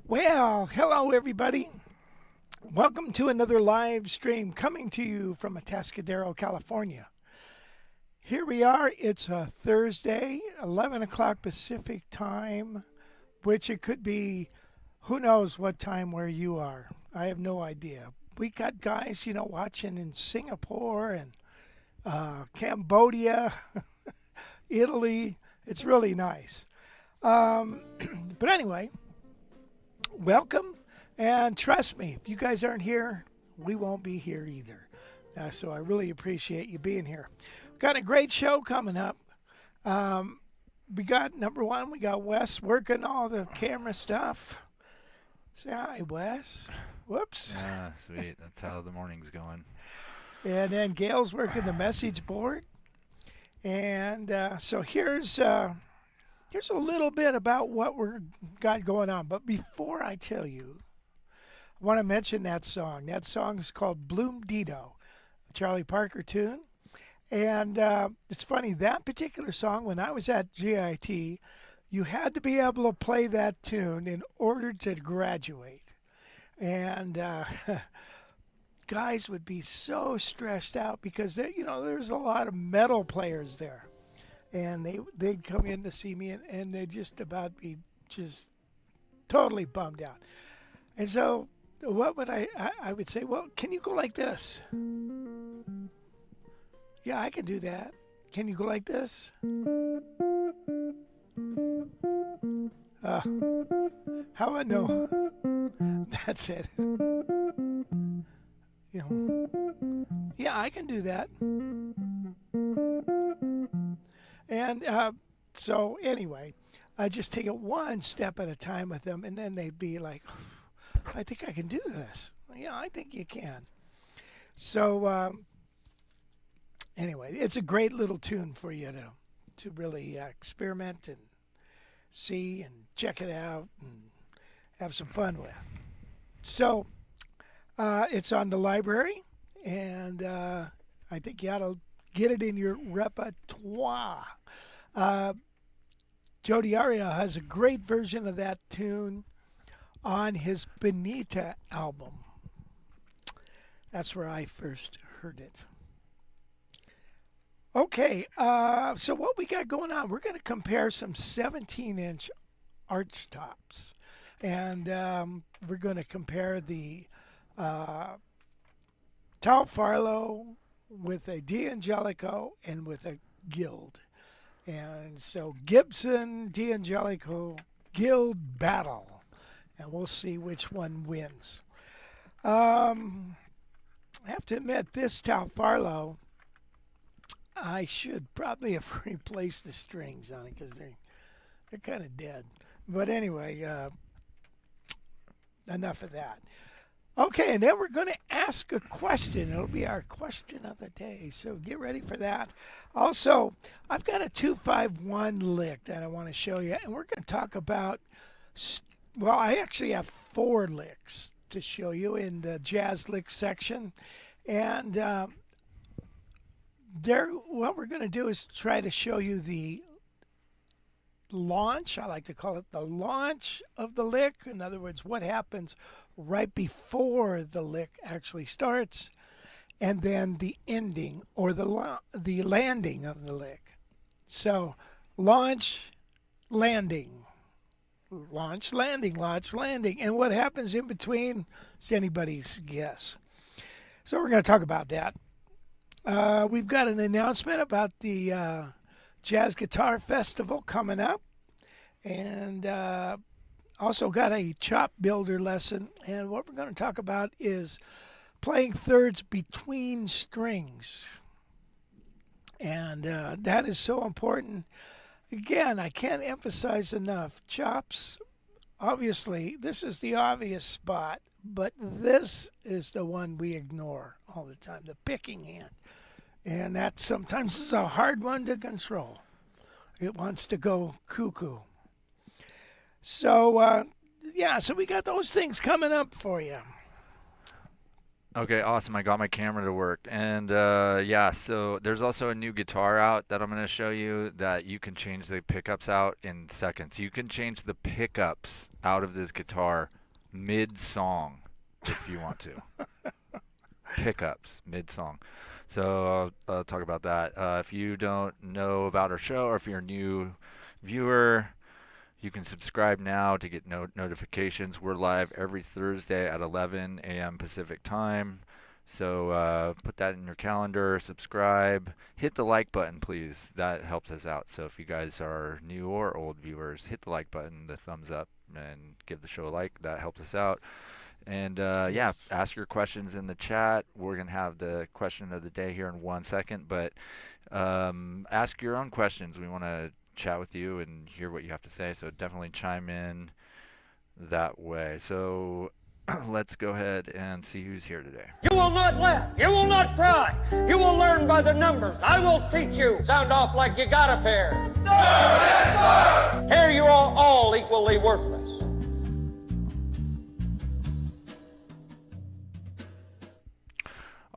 Well, hello everybody. Welcome to another live stream coming to you from Atascadero, California. Here we are. It's a Thursday, 11 o'clock Pacific time, which it could be who knows what time where you are. I have no idea. We got guys, watching in Singapore and Cambodia, Italy. It's really nice. But anyway, welcome. And trust me, if you guys aren't here, we won't be here either. So I really appreciate you being here. We've got a great show coming up. We got, number one, we got Wes working all the camera stuff. Say hi, Wes. Whoops. Yeah, sweet. That's how the morning's going. And then Gail's working the message board. And so here's a little bit about what we've got going on. But before I tell you, I want to mention that song. That song is called Bloom Dido, a Charlie Parker tune. And it's funny, that particular song, when I was at GIT, you had to be able to play that tune in order to graduate. And guys would be so stressed out because there's a lot of metal players there. And they'd come in to see me, and they'd just about be just totally bummed out. And so what would I would say, well, can you go like this? Yeah, I can do that. Can you go like this? How about no? That's it. Yeah, I can do that. And so anyway, I just take it one step at a time with them, and then they'd be like, I think I can do this. Yeah, I think you can. So anyway, it's a great little tune for you to really experiment and see and check it out and have some fun with. So it's on the library, and I think you ought to get it in your repertoire. Uh, Joe Diario has a great version of that tune on his Benita album. That's where I first heard it. Okay, so what we got going on, we're going to compare some 17-inch archtops. And we're going to compare the Tal Farlow with a D'Angelico and with a Guild. And so Gibson, D'Angelico, Guild battle. And we'll see which one wins. I have to admit, this Tal Farlow, I should probably have replaced the strings on it because they're kind of dead. But anyway, enough of that. Okay, and then we're going to ask a question. It'll be our question of the day, so get ready for that. Also, I've got a 251 lick that I want to show you, and we're going to talk about, well, I actually have 4 licks to show you in the jazz lick section. And what we're going to do is try to show you the launch. I like to call it the launch of the lick. In other words, what happens right before the lick actually starts, and then the ending or the landing of the lick. So launch, landing, launch, landing, launch, landing, and what happens in between is anybody's guess. So we're going to talk about that. We've got an announcement about the Jazz Guitar Festival coming up, and also got a chop builder lesson. And what we're going to talk about is playing thirds between strings, and that is so important. Again, I can't emphasize enough, chops, obviously this is the obvious spot, but this is the one we ignore all the time, the picking hand. And that sometimes is a hard one to control. It wants to go cuckoo. So, so we got those things coming up for you. Okay, awesome. I got my camera to work. And so there's also a new guitar out that I'm going to show you that you can change the pickups out in seconds. You can change the pickups out of this guitar mid-song if you want to. Pickups mid-song. So I'll talk about that. If you don't know about our show, or if you're a new viewer, you can subscribe now to get notifications. We're live every Thursday at 11 a.m. Pacific time. So put that in your calendar, subscribe, hit the like button, please. That helps us out. So if you guys are new or old viewers, hit the like button, the thumbs up, and give the show a like. That helps us out. And Yes. ask your questions in the chat. We're going to have the question of the day here in 1 second, but ask your own questions. We want to chat with you and hear what you have to say, so definitely chime in that way. So let's go ahead and see who's here today. You will not laugh. You will not cry. You will learn by the numbers. I will teach you. Sound off like you got a pair. Sir, yes, sir. Here you are all equally worthless.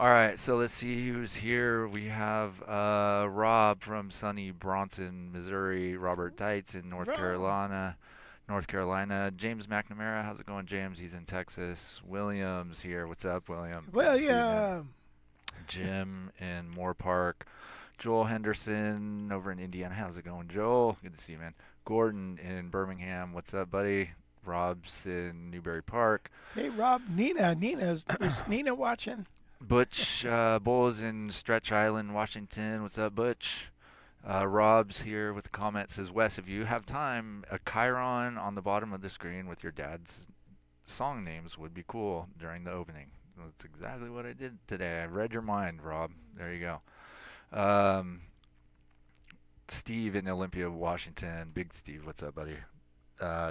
All right, so let's see who's here. We have Rob from sunny Bronson, Missouri. Robert Dietz in North Carolina. James McNamara, how's it going, James? He's in Texas. William's here. What's up, William? William. Jim in Moore Park. Joel Henderson over in Indiana. How's it going, Joel? Good to see you, man. Gordon in Birmingham. What's up, buddy? Rob's in Newberry Park. Hey, Rob. Is Nina watching? Butch Bowles in Stretch Island, Washington. What's up, Butch? Rob's here with a comment. Says, Wes, if you have time, a chyron on the bottom of the screen with your dad's song names would be cool during the opening. That's exactly what I did today. I read your mind, Rob. There you go. Steve in Olympia, Washington. Big Steve, what's up, buddy?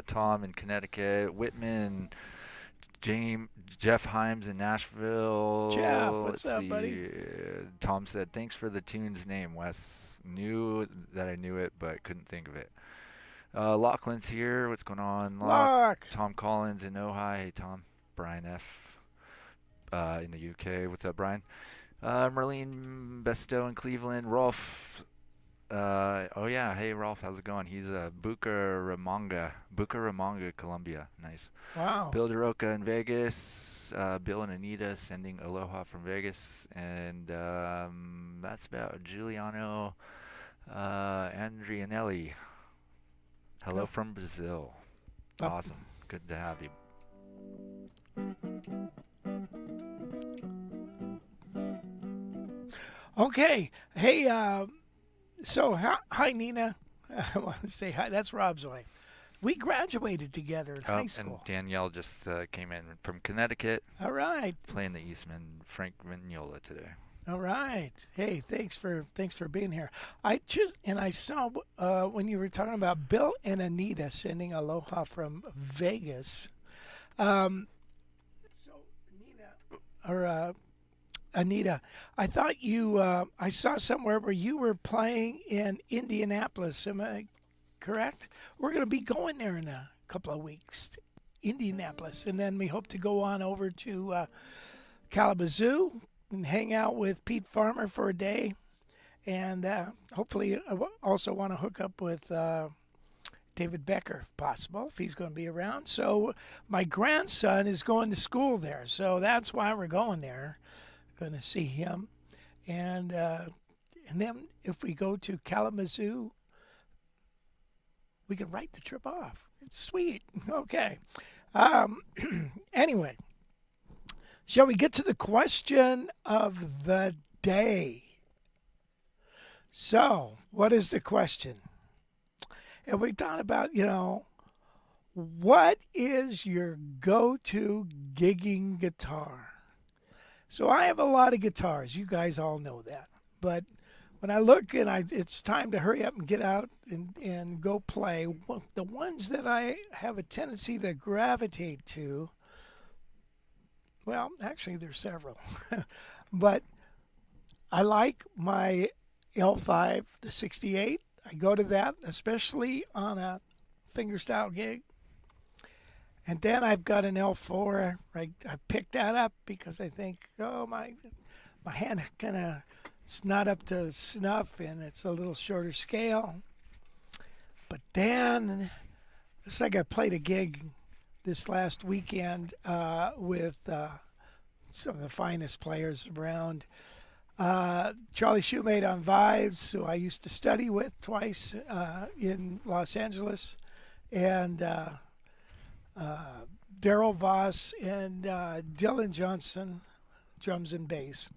Tom in Connecticut. Whitman, Jeff Himes in Nashville. Jeff, what's Let's up, see. buddy? Tom said, "Thanks for the tune's name, Wes. Knew that I knew it, but couldn't think of it." Lachlan's here. What's going on, Lock. Tom Collins in Ojai. Hey, Tom. Brian F. In the UK. What's up, Brian? Merlene Besto in Cleveland. Rolf. Oh yeah. Hey, Rolf. How's it going? He's Bucaramanga, Colombia. Nice. Wow. Bill DeRoca in Vegas. Bill and Anita sending aloha from Vegas, and that's about Giuliano Andrianelli. Hello from Brazil. Awesome. Good to have you. Okay. Hey, so hi, Nina. I want to say hi. That's Rob's wife. We graduated together in high school. And Danielle just came in from Connecticut. All right. Playing the Eastman Frank Vignola today. All right. Hey, thanks for being here. I saw when you were talking about Bill and Anita sending aloha from Vegas. So Anita, I thought I saw somewhere where you were playing in Indianapolis. Am I correct? We're going to be going there in a couple of weeks, Indianapolis, and then we hope to go on over to Kalamazoo and hang out with Pete Farmer for a day, and hopefully I also want to hook up with David Becker, if possible, if he's going to be around. So my grandson is going to school there, so that's why we're going there. Going to see him, and then if we go to Kalamazoo, we can write the trip off. It's sweet. Okay. Anyway, shall we get to the question of the day? So, what is the question? And we thought about, what is your go-to gigging guitar? So I have a lot of guitars. You guys all know that. But when I look and it's time to hurry up and get out and go play, the ones that I have a tendency to gravitate to, well, actually there's several. But I like my L5, the 68. I go to that, especially on a fingerstyle gig. And then I've got an L4. I picked that up because I think, my hand kind of is not up to snuff, and it's a little shorter scale. But then, it's like I played a gig this last weekend with some of the finest players around. Charlie Shoemate on vibes, who I used to study with twice in Los Angeles, and Daryl Voss and Dylan Johnson, drums and bass.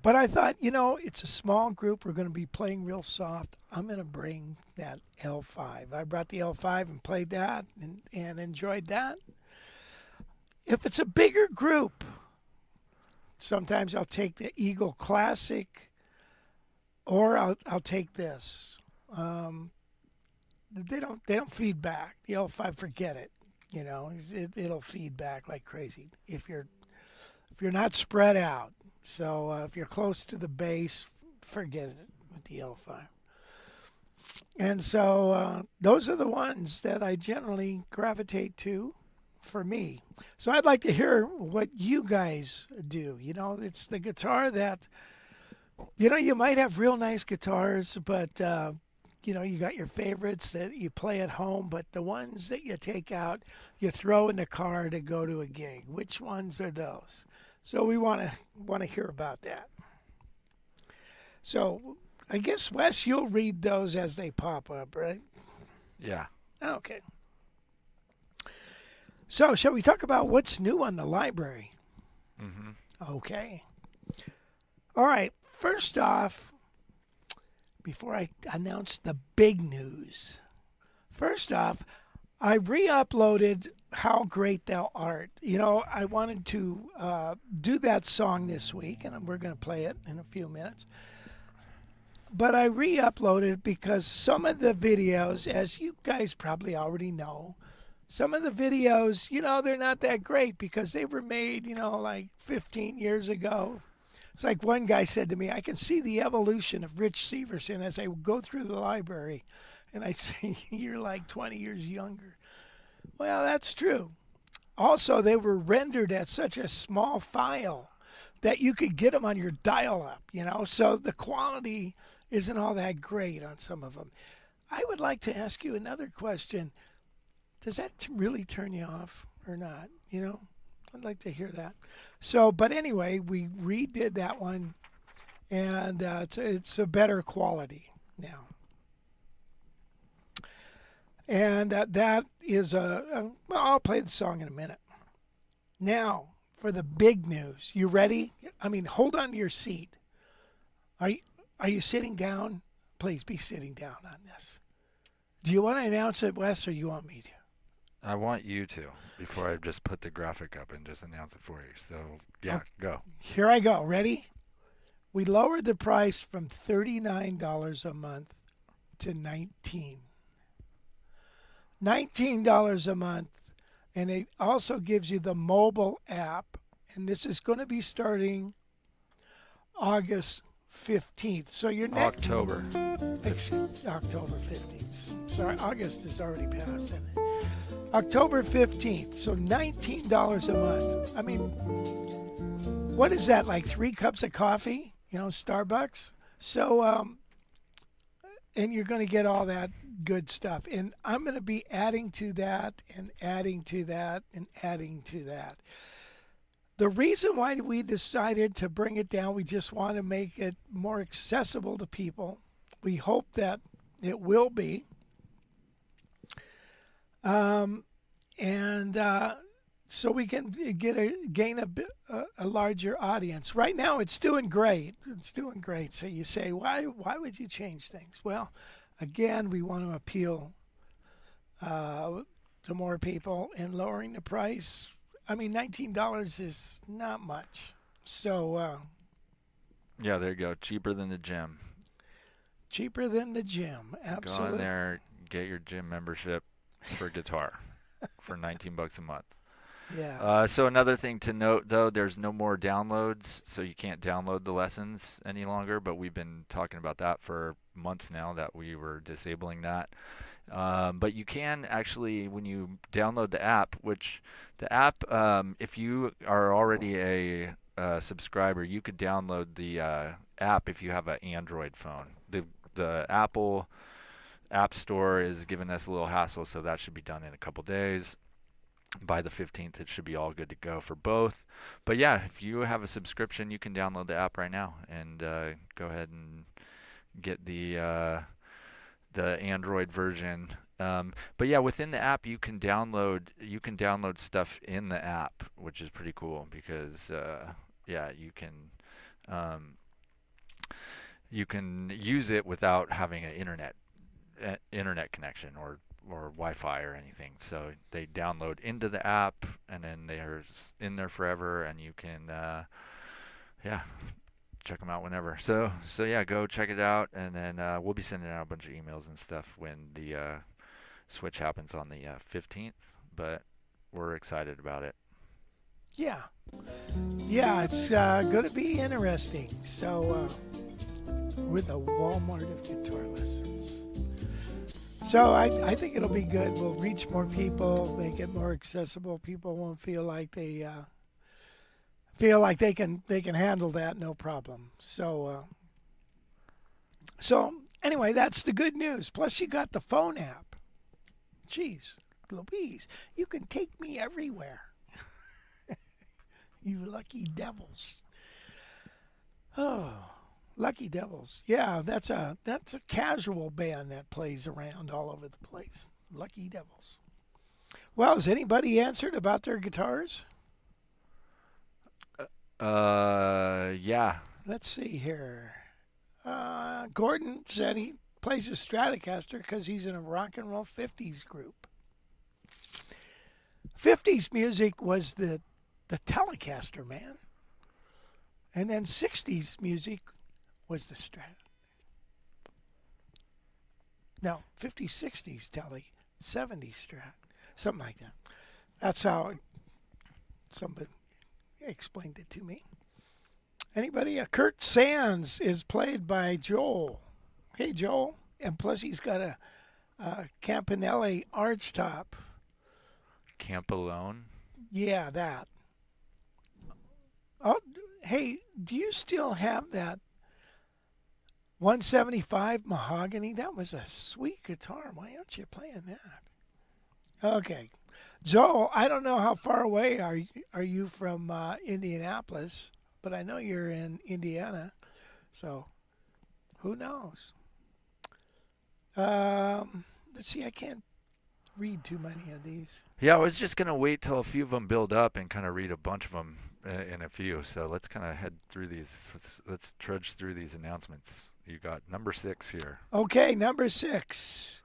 But I thought, it's a small group. We're going to be playing real soft. I'm going to bring that L5. I brought the L5 and played that and enjoyed that. If it's a bigger group, sometimes I'll take the Eagle Classic, or I'll take this. They don't feed back. The L5, forget it. It'll feed back like crazy if you're not spread out. So if you're close to the bass, forget it with the L5. And so those are the ones that I generally gravitate to for me. So I'd like to hear what you guys do. It's the guitar that, you might have real nice guitars, but you got your favorites that you play at home, but the ones that you take out, you throw in the car to go to a gig. Which ones are those? So we want to hear about that. So I guess, Wes, you'll read those as they pop up, right? Yeah. Okay. So shall we talk about what's new on the library? Mm-hmm. Okay. All right. First off, before I announce the big news, first off, I re-uploaded How Great Thou Art. I wanted to do that song this week, and we're going to play it in a few minutes. But I re-uploaded because some of the videos, as you guys probably already know, some of the videos, they're not that great because they were made, like 15 years ago. It's like one guy said to me, I can see the evolution of Rich Severson as I go through the library. And I say, you're like 20 years younger. Well, that's true. Also, they were rendered at such a small file that you could get them on your dial-up, so the quality isn't all that great on some of them. I would like to ask you another question. Does that really turn you off or not? I'd like to hear that. So, but anyway, we redid that one, and it's a better quality now. And that is well, I'll play the song in a minute. Now, for the big news. You ready? I mean, hold on to your seat. Are you sitting down? Please be sitting down on this. Do you want to announce it, Wes, or you want me to? I want you to, before I just put the graphic up and just announce it for you. So, yeah, go. Here I go. Ready? We lowered the price from $39 a month to $19. $19 a month. And it also gives you the mobile app. And this is going to be starting August 15th. So you're next. October. October 15th. Sorry, August is already past. Isn't it? October 15th. So $19 a month. I mean, what is that, like 3 cups of coffee? Starbucks? So, and you're going to get all that good stuff. And I'm going to be adding to that and adding to that and adding to that. The reason why we decided to bring it down, we just want to make it more accessible to people. We hope that it will be. So we can gain a larger audience. Right now, it's doing great. It's doing great. So you say, why would you change things? Well, again, we want to appeal to more people, and lowering the price. I mean, $19 is not much. So yeah, there you go. Cheaper than the gym. Cheaper than the gym. Absolutely. Go in there, get your gym membership for guitar for $19 a month. Yeah. So another thing to note, though, there's no more downloads, so you can't download the lessons any longer. But we've been talking about that for months now, that we were disabling that. But you can actually, when you download the app, which the app, if you are already a subscriber, you could download the app if you have an Android phone. The Apple App Store is giving us a little hassle, so that should be done in a couple days. By the 15th, it should be all good to go for both. But yeah, if you have a subscription, you can download the app right now and go ahead and get the Android version. But yeah, within the app, you can download stuff in the app, which is pretty cool because yeah, you can use it without having an internet connection or Wi-Fi or anything. So they download into the app, and then they're in there forever, and you can yeah, check them out whenever. So yeah, go check it out, and then we'll be sending out a bunch of emails and stuff when the switch happens on the 15th. But we're excited about it. Yeah, it's going to be interesting. So with the Walmart of guitar lessons. So I think it'll be good. We'll reach more people, make it more accessible. People won't feel like they can handle that, no problem. So anyway, that's the good news. Plus, you got the phone app. Jeez, Louise, you can take me everywhere. You lucky devils. Oh. Lucky Devils. Yeah, that's a casual band that plays around all over the place. Lucky Devils. Well, has anybody answered about their guitars? Yeah. Let's see here. Gordon said he plays a Stratocaster because he's in a rock and roll 50s group. 50s music was the Telecaster, man. And then 60s music was the Strat. No, 50s, 60s Tele, 70s Strat. something like that. That's how somebody explained it to me. Anybody? Kurt Sands is played by Joel. Hey, Joel. And plus he's got a Campanelli Archtop. Camp Alone. Yeah, that. Oh, hey, do you still have that 175 mahogany? That was a sweet guitar. Why aren't you playing that? Okay. Joel, I don't know how far away are you from Indianapolis, but I know you're in Indiana, so who knows? Let's see, I can't read too many of these. Yeah, I was just going to wait till a few of them build up and kind of read a bunch of them in a few. So let's kind of head through these. Let's trudge through these announcements. You got number 6 here. Okay, number 6.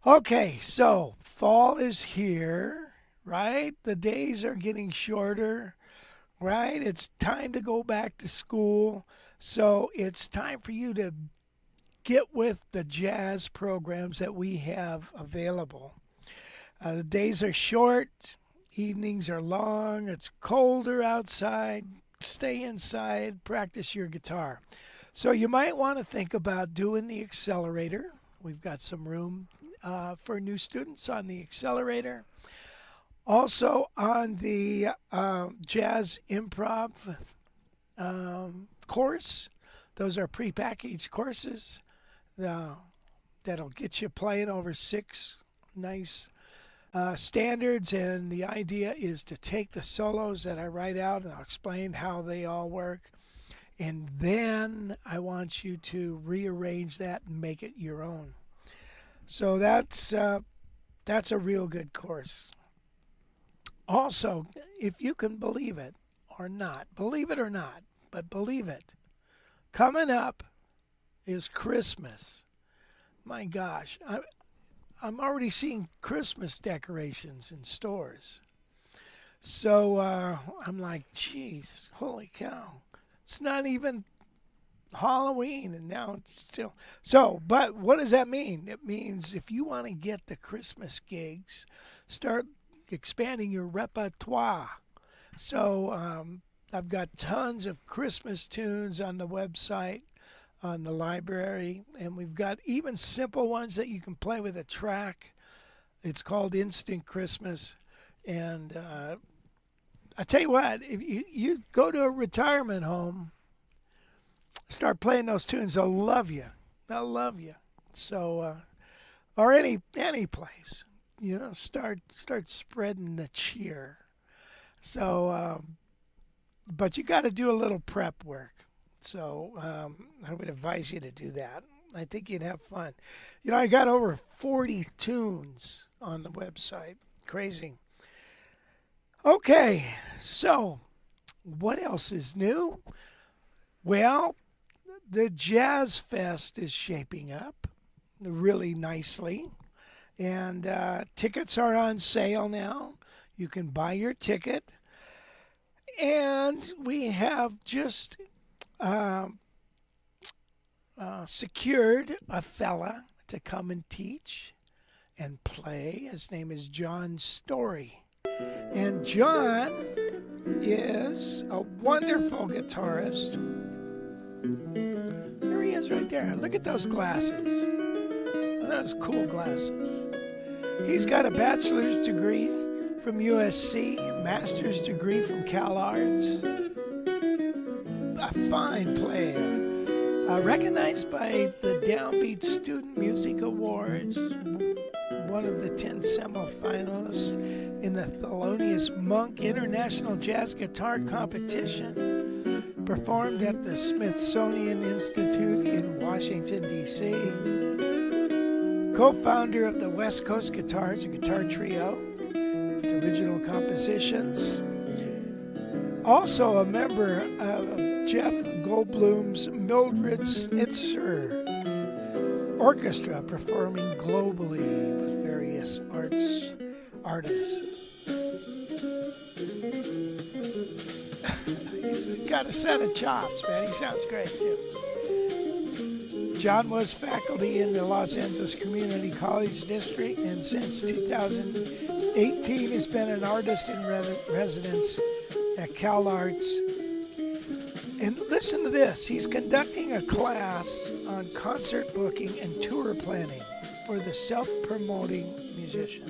Okay, so fall is here, right? The days are getting shorter, right? It's time to go back to school. So it's time for you to get with the jazz programs that we have available. The days are short, evenings are long, it's colder outside. Stay inside, practice your guitar. So you might want to think about doing the accelerator. We've got some room for new students on the accelerator. Also on the jazz improv course. Those are prepackaged courses that'll get you playing over 6 nice standards. And the idea is to take the solos that I write out and I'll explain how they all work. And then I want you to rearrange that and make it your own. So that's a real good course. Also, if you can believe it or not, but believe it, coming up is Christmas. My gosh, I'm already seeing Christmas decorations in stores. So I'm like, geez, holy cow. It's not even Halloween, and now it's still. So, but what does that mean? It means if you want to get the Christmas gigs, start expanding your repertoire. So I've got tons of Christmas tunes on the website, on the library, and we've got even simple ones that you can play with a track. It's called Instant Christmas. And I tell you what, if you go to a retirement home, start playing those tunes, they'll love you. They'll love you. So, or any place, start spreading the cheer. So, but you got to do a little prep work. So I would advise you to do that. I think you'd have fun. I got over 40 tunes on the website. Crazy. Okay, so what else is new? Well, the Jazz Fest is shaping up really nicely. And tickets are on sale now. You can buy your ticket. And we have just secured a fella to come and teach and play. His name is John Story. And John is a wonderful guitarist. There he is right there. Look at those glasses. Oh, those cool glasses. He's got a bachelor's degree from USC, a master's degree from Cal Arts. A fine player. Recognized by the Downbeat Student Music Awards. One of the 10 semifinalists in the Thelonious Monk International Jazz Guitar Competition. Performed at the Smithsonian Institute in Washington, D.C. Co-founder of the West Coast Guitars, a guitar trio with original compositions. Also a member of Jeff Goldblum's Mildred Snitzer Orchestra, performing globally with various artists. He's got a set of chops, man. He sounds great, too. John was faculty in the Los Angeles Community College District, and since 2018 has been an artist in residence at Cal Arts. And listen to this, he's conducting a class on concert booking and tour planning for the self-promoting musician,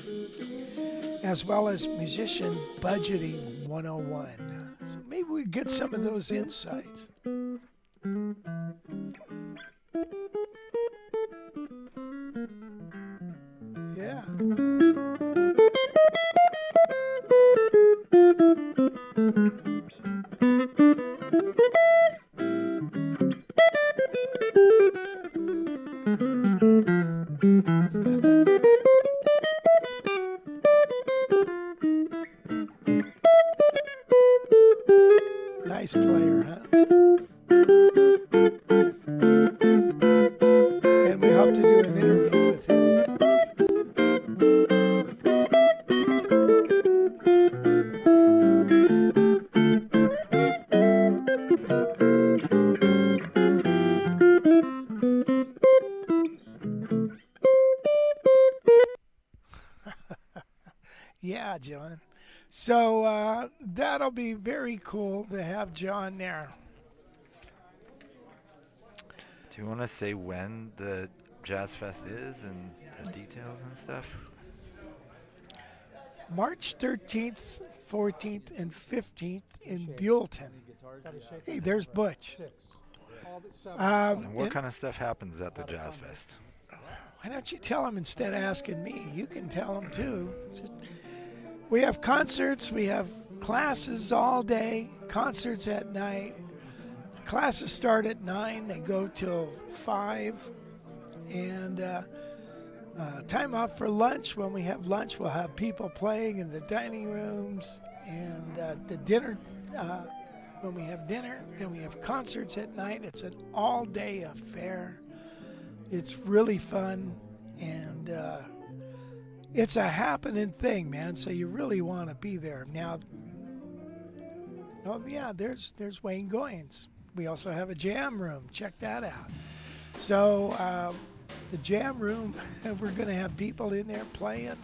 as well as musician budgeting 101. So maybe we get some of those insights. Yeah. Nice player, huh? And we hope to do an interview with him. Yeah, John. So that'll be very cool to have John there. Do you want to say when the Jazz Fest is and the details and stuff? March 13th, 14th, and 15th in Buellton. Hey, there's Butch. And what kind of stuff happens at the Jazz Fest? Why don't you tell him instead of asking me? You can tell him too. We have concerts, we have classes all day, concerts at night. Classes start at 9, they go till 5. And time off for lunch. When we have lunch, we'll have people playing in the dining rooms. And the dinner, when we have dinner, then we have concerts at night. It's an all-day affair. It's really fun. And it's a happening thing, man, so you really want to be there. Now, oh yeah, there's Wayne Goins. We also have a jam room. Check that out. So the jam room, we're going to have people in there playing.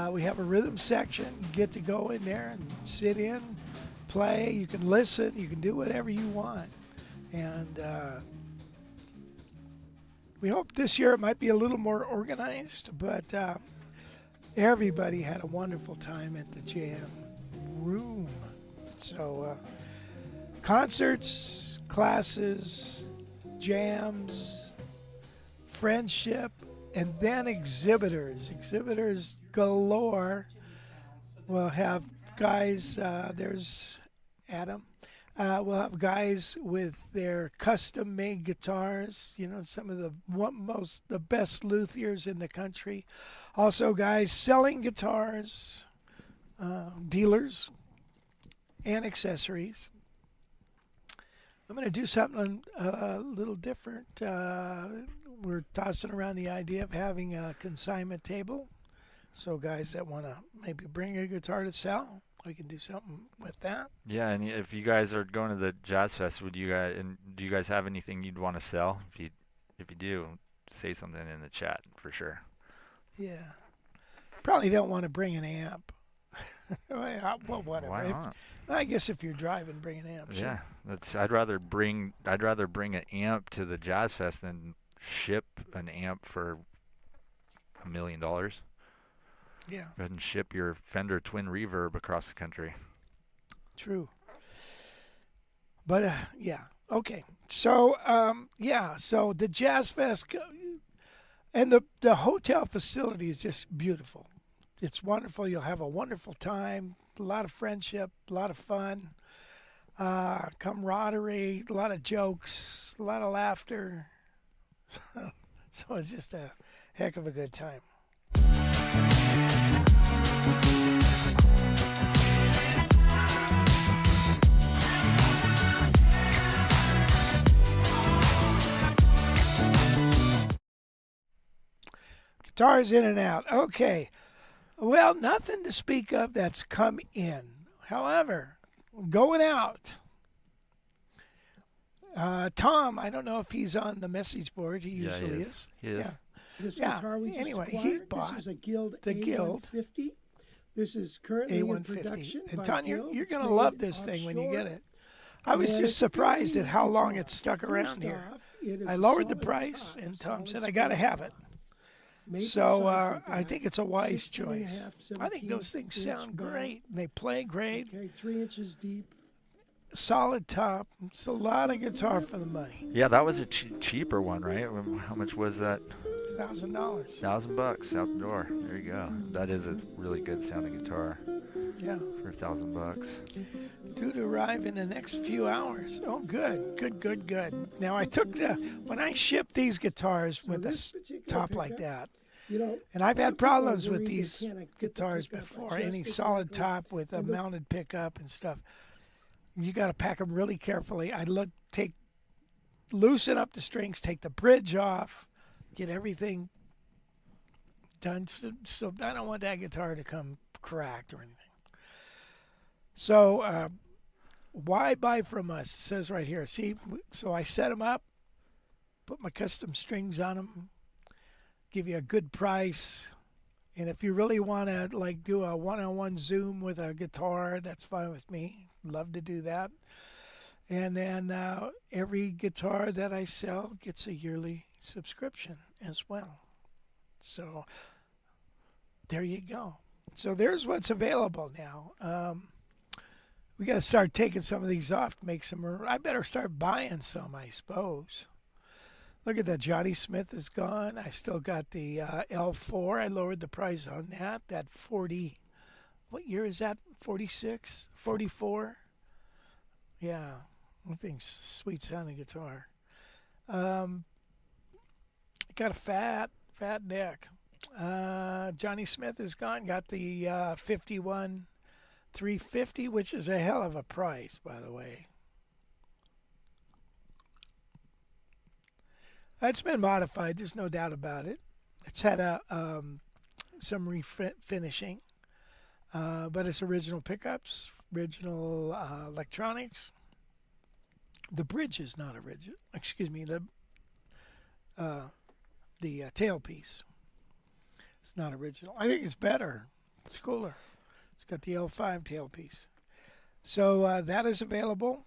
We have a rhythm section. You get to go in there and sit in, play. You can listen. You can do whatever you want. And we hope this year it might be a little more organized, but everybody had a wonderful time at the jam room. So concerts, classes, jams, friendship, and then exhibitors. Exhibitors galore. We'll have guys, there's Adam. We'll have guys with their custom-made guitars, you know, some of the best luthiers in the country. Also, guys selling guitars, dealers, and accessories. I'm going to do something a little different. We're tossing around the idea of having a consignment table. So guys that want to maybe bring a guitar to sell, we can do something with that. Yeah, and if you guys are going to the Jazz Fest, do you guys have anything you'd want to sell? If you do, say something in the chat for sure. Yeah. Probably don't want to bring an amp. Well, whatever. Why not? I guess if you're driving, bring an amp. Yeah, I'd rather bring an amp to the Jazz Fest than ship an amp for $1 million. Yeah. Go ahead and ship your Fender Twin Reverb across the country. True. But yeah, okay. So so the Jazz Fest and the hotel facility is just beautiful. It's wonderful. You'll have a wonderful time. A lot of friendship, a lot of fun, camaraderie, a lot of jokes, a lot of laughter. So it's just a heck of a good time. Guitars in and out. Okay. Well, nothing to speak of that's come in. However, going out, Tom, I don't know if he's on the message board. He Yeah, usually he is. is. He is. Yeah. This Yeah, guitar we just anyway, he acquired, bought this is a Guild the Guild A150. This is currently in A150. production And by Ton, Guild. you're It's going to made love this thing when you get offshore. it. I was And just it's surprised very at how long guitar. it stuck First around here. off, it is I a lowered the solid price, top, and Tom solid said I got to square have it. top. Maple So sides and I back, think it's a wise 16 and a choice. half, I think those things 17 sound inch back. great. They play great. Okay, 3 inches deep. Solid top. It's a lot of guitar for the money. Yeah, that was a cheaper one, right? How much was that? $1,000. $1,000 out the door. There you go. That is a really good sounding guitar Yeah. for $1,000. Due to arrive in the next few hours. Oh, good. Now I took when I shipped these guitars So with a this particular top like pickup, that, You know, and I've some had people are problems with worried they these can't get the guitars pickup before. Any adjusted solid correctly. top with a And the- mounted pickup and stuff. You got to pack them really carefully. Loosen up the strings, take the bridge off, get everything done. So I don't want that guitar to come cracked or anything. So why buy from us? It says right here. See, so I set them up, put my custom strings on them, give you a good price. And if you really want to do a one-on-one Zoom with a guitar, that's fine with me. Love to do that. And then every guitar that I sell gets a yearly subscription as well. So there you go. So there's what's available now. We got to start taking some of these off to make some. I better start buying some, I suppose. Look at that. Johnny Smith is gone. I still got the L4. I lowered the price on that. That 40. What year is that? 46? 44? Yeah. I think sweet sounding guitar. Got a fat neck. Johnny Smith is gone. Got the 51 350, which is a hell of a price, by the way. It's been modified. There's no doubt about it. It's had some refinishing, but it's original pickups, original electronics. The bridge is not original. Excuse me. The tailpiece. It's not original. I think it's better. It's cooler. It's got the L5 tailpiece. So that is available.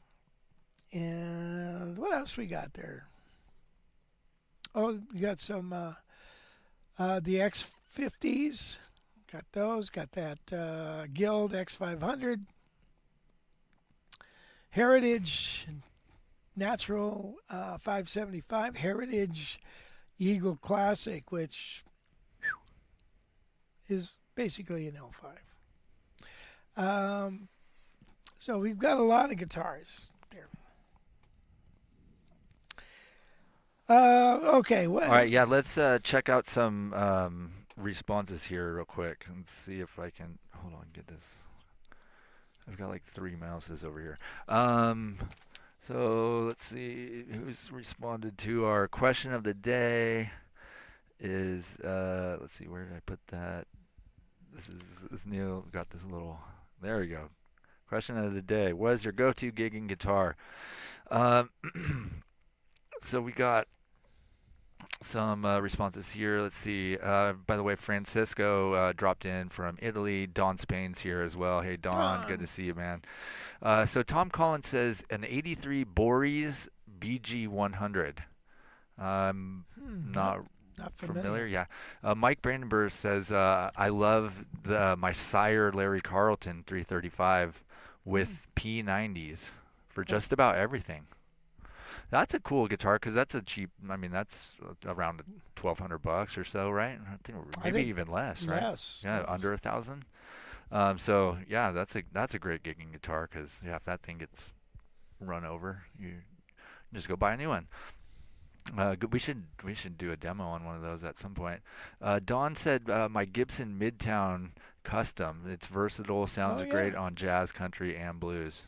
And what else we got there? Oh, you got some the X50s. Got those. Got that Guild X500. Heritage Natural 575. Heritage Eagle Classic, which is basically an L5. So we've got a lot of guitars there. Okay. What? All right, yeah, let's check out some responses here real quick and see if I can. Hold on, get this. I've got like 3 mouses over here. So let's see who's responded to our question of the day. Is let's see, where did I put that? This Neil got this little. There we go. Question of the day: what is your go-to gigging guitar? So we got some responses here. Let's see. By the way, Francisco dropped in from Italy. Don Spain's here as well. Hey, Don, good to see you, man. So Tom Collins says an '83 Boris BG100. Not familiar. Yeah. Mike Brandenburg says I love my Sire Larry Carlton 335 with P90s for just about everything. That's a cool guitar because that's a cheap. I mean, that's around $1,200 or so, right? I think even less, right? Yes. Yeah, under $1,000. So yeah, that's a great gigging guitar because if that thing gets run over, you just go buy a new one. We should do a demo on one of those at some point. Don said my Gibson Midtown Custom. It's versatile, sounds great on jazz, country, and blues.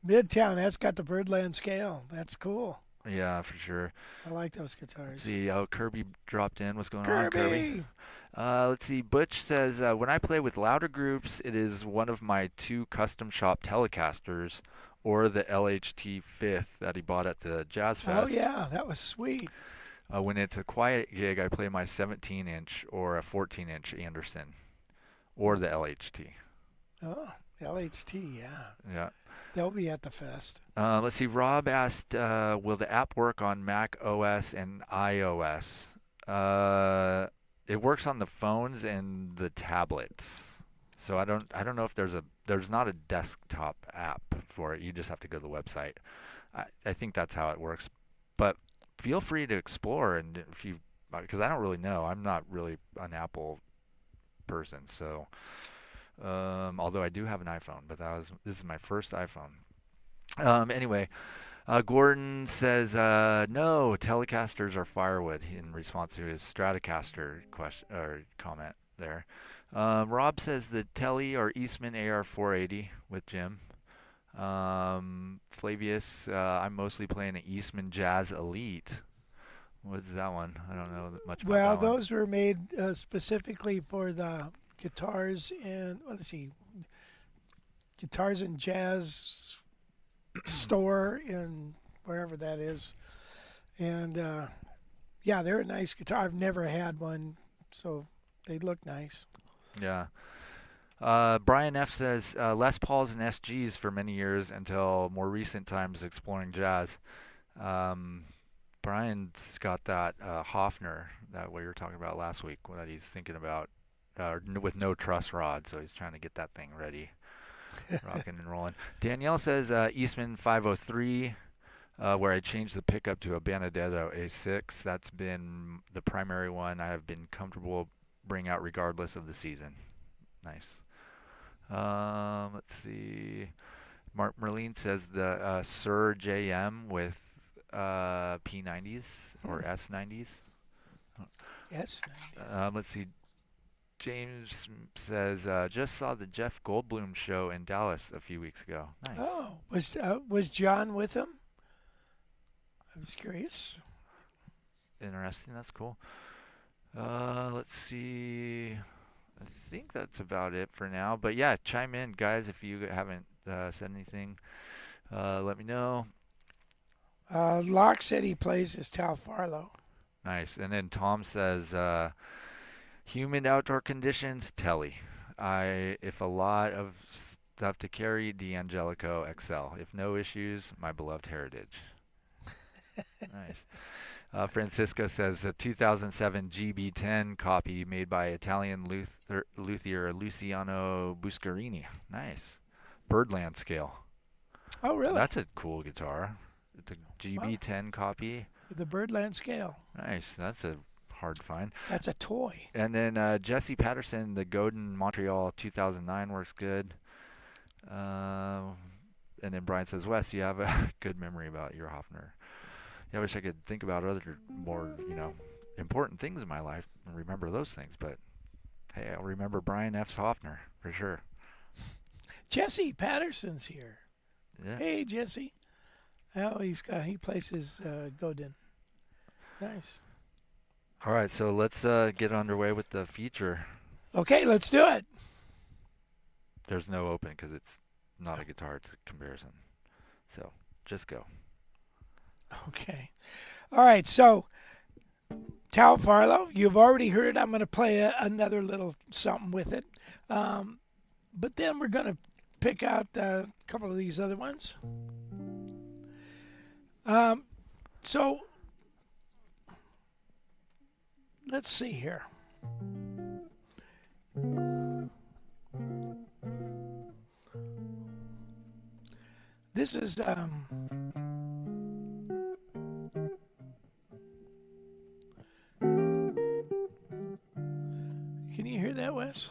Midtown, that's got the Birdland scale. That's cool. Yeah, for sure. I like those guitars. See, Kirby dropped in. What's going Kirby. on, Kirby? Let's see. Butch says, when I play with louder groups, it is one of my 2 custom shop Telecasters or the LHT 5th that he bought at the Jazz Oh Fest. yeah, that was sweet. When it's a quiet gig, I play my 17-inch or a 14-inch Anderson or the LHT. Oh, LHT, yeah. Yeah. They'll be at the fest. Let's see. Rob asked, will the app work on Mac OS and iOS? It works on the phones and the tablets. So I don't know if there's not a desktop app for it. You just have to go to the website. I think that's how it works. But feel free to explore, and if you, because I don't really know. I'm not really an Apple person, so although I do have an iPhone, but this is my first iPhone. Anyway, Gordon says no, Telecasters are firewood in response to his Stratocaster question or comment there. Rob says the Tele or Eastman AR480 with Jim. Flavius, I'm mostly playing an Eastman Jazz Elite. What is that one? I don't know much about Well, that one. those were made specifically for the guitars and let's see, guitars and jazz store in wherever that is, and yeah, they're a nice guitar. I've never had one, so they look nice. Yeah. Brian F says Les Pauls and SGs for many years until more recent times exploring jazz. Brian's got that Hofner that we were talking about last week that he's thinking about with no truss rod, so he's trying to get that thing ready, rocking and rolling. Danielle says Eastman 503, where I changed the pickup to a Benedetto A6. That's been the primary one I have been comfortable bring out regardless of the season. Nice. Let's see. Mark Merlin says the Sir JM with P90s or S90s. Yes. Let's see. James says just saw the Jeff Goldblum show in Dallas a few weeks ago. Nice. Oh, was John with him? I was curious. Interesting. That's cool. Let's see. I think that's about it for now. But yeah, chime in, guys, if you haven't said anything. Let me know. Locke said he plays his Tal Farlow. Nice. And then Tom says, humid outdoor conditions, Telly. If a lot of stuff to carry, D'Angelico Excel. If no issues, my beloved Heritage. Nice. Francisco says a 2007 GB10 copy made by Italian luthier Luciano Buscarini. Nice. Birdland scale. Oh, really? That's a cool guitar. It's a GB10 copy. The Birdland scale. Nice. That's a hard find. That's a toy. And then Jesse Patterson, the Godin Montreal 2009 works good. And then Brian says, Wes, you have a good memory about your Hofner. Yeah, I wish I could think about other more, important things in my life and remember those things. But hey, I'll remember Brian F's Hofner for sure. Jesse Patterson's here. Yeah. Hey, Jesse. Oh, he plays his Godin. Nice. All right, so let's get underway with the feature. Okay, let's do it. There's no open because it's not a guitar; it's a comparison. So just go. Okay. All right, so Tal Farlow, you've already heard it. I'm going to play another little something with it. But then we're going to pick out a couple of these other ones. So let's see here. This is can you hear that, Wes?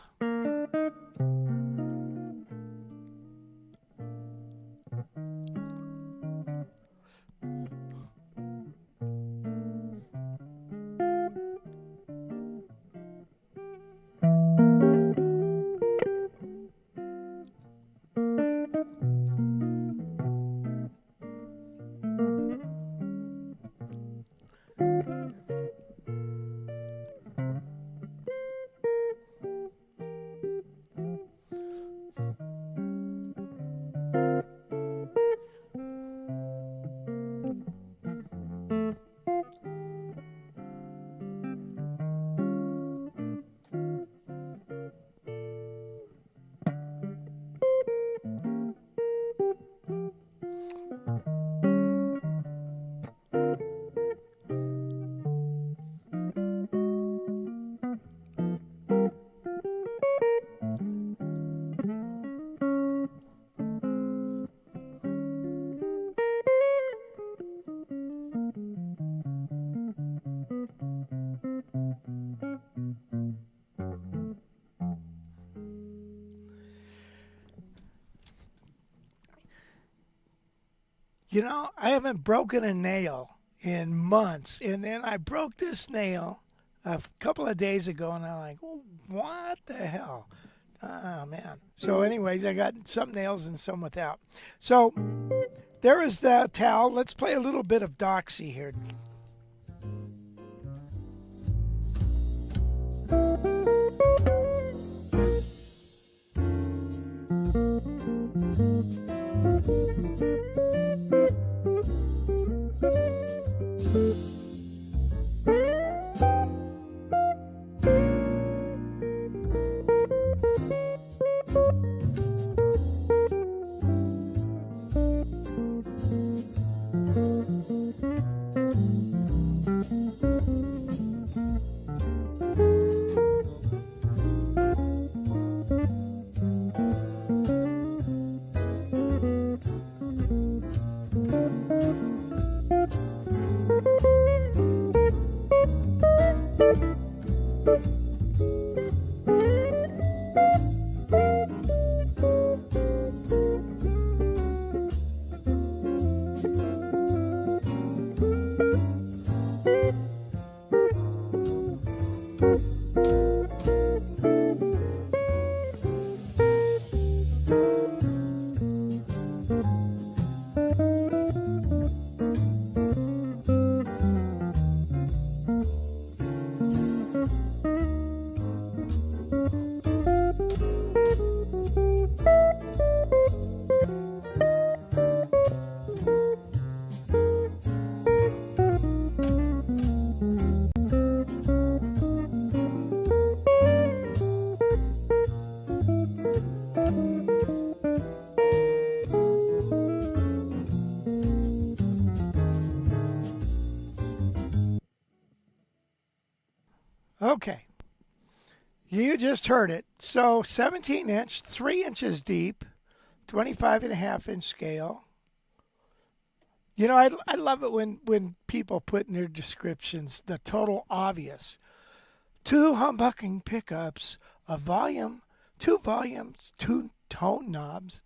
you know, I haven't broken a nail in months. And then I broke this nail a couple of days ago, and I'm like, well, what the hell? Oh, man. So anyways, I got some nails and some without. So there is the Tal. Let's play a little bit of Doxy here. Okay. You just heard it. So 17 inch, 3 inches deep, 25.5 inch scale. You know, I love it when people put in their descriptions the total obvious. 2 humbucking pickups, a volume, 2 volumes, 2 tone knobs.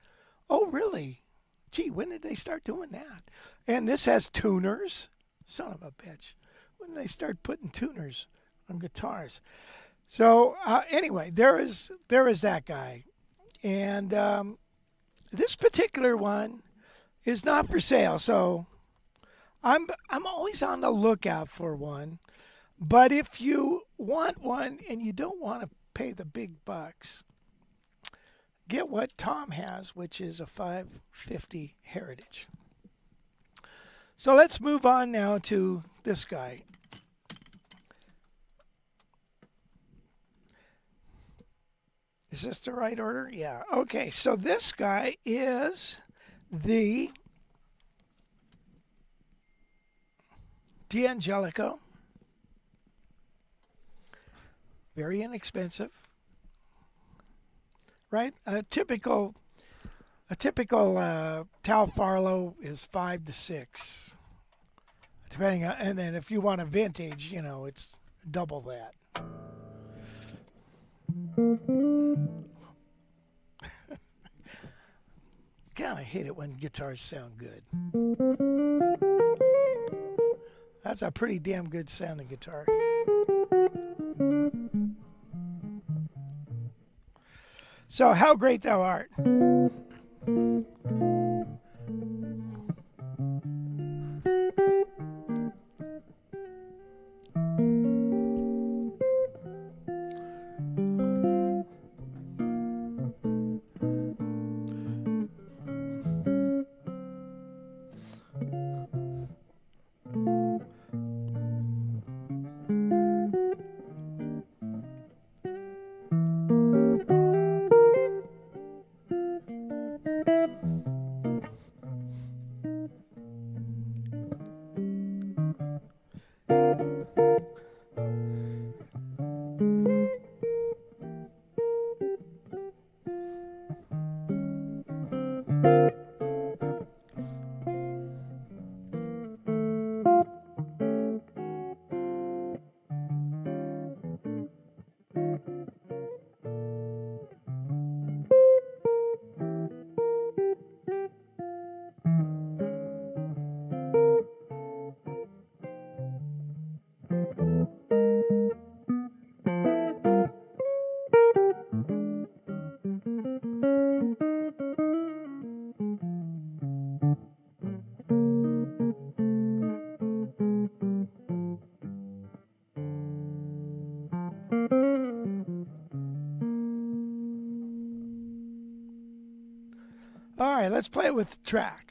Oh, really? Gee, when did they start doing that? And this has tuners. Son of a bitch. When did they start putting tuners on guitars? So anyway, there is that guy. And this particular one is not for sale. So I'm always on the lookout for one. But if you want one and you don't want to pay the big bucks, get what Tom has, which is a 550 Heritage. So let's move on now to this guy. Is this the right order? Yeah. Okay, so this guy is the D'Angelico. Very inexpensive. Right? A typical Tal Farlow is 5 to 6. Depending on, and then if you want a vintage, you know, it's double that. Kind of hate it when guitars sound good. That's a pretty damn good sounding guitar. So, how great thou art. right, let's play it with the track.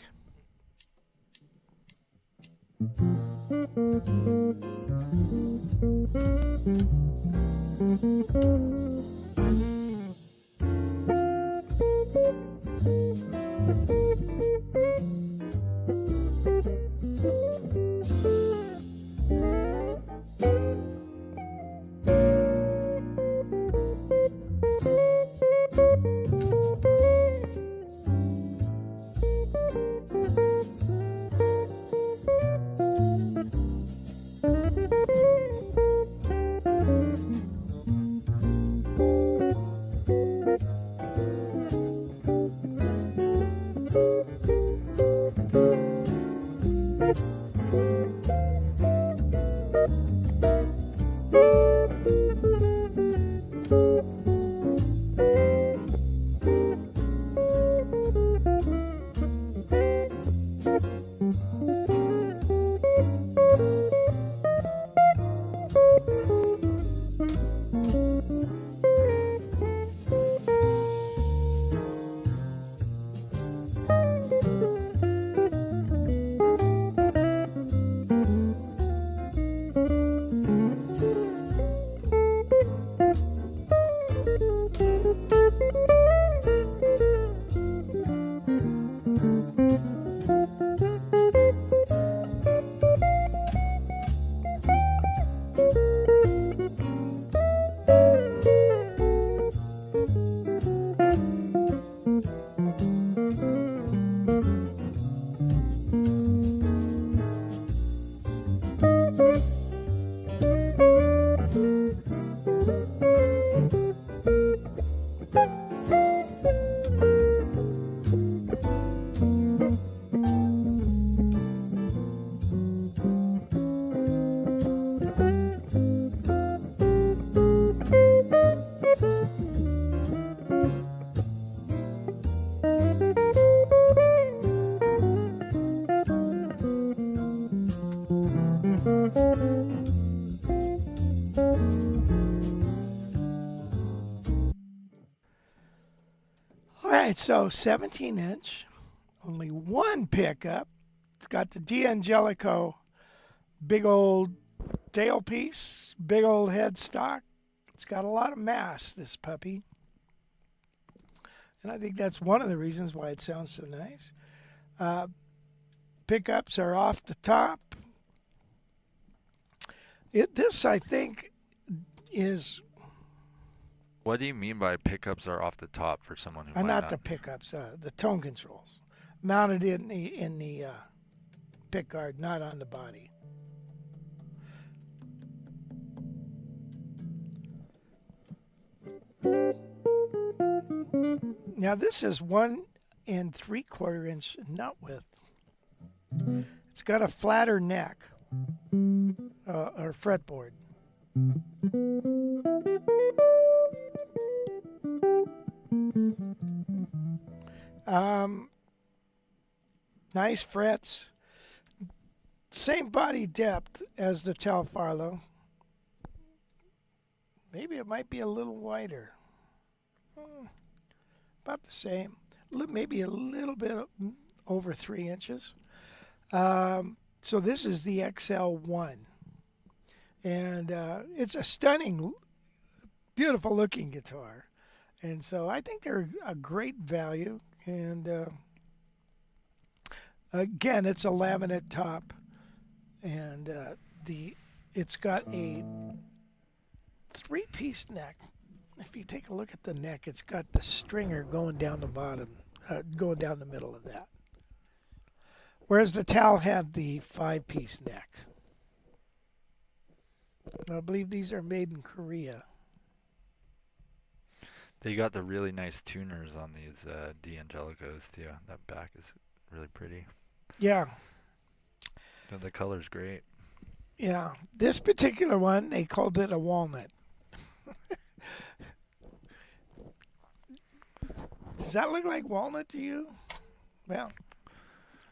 All right, so 17-inch, only one pickup. It's got the D'Angelico big old tailpiece, big old headstock. It's got a lot of mass, this puppy. And I think that's one of the reasons why it sounds so nice. Pickups are off the top. This, I think, is... What do you mean by pickups are off the top for someone who might not the pickups, the tone controls. Mounted in the pickguard, not on the body. Now this is 1 3/4 inch nut width. It's got a flatter neck or fretboard. Nice frets. Same body depth as the Tal Farlow. Maybe it might be a little wider. About the same. Maybe a little bit over 3 inches. So this is the XL1. And it's a stunning, beautiful looking guitar. And so I think they're a great value. And again, it's a laminate top. And it's got a 3-piece neck. If you take a look at the neck, it's got the stringer going down the bottom, going down the middle of that. Whereas the Tal had the 5-piece neck. I believe these are made in Korea. They got the really nice tuners on these D'Angelicos too. That back is really pretty. Yeah. So the color's great. Yeah. This particular one, they called it a walnut. Does that look like walnut to you? Well,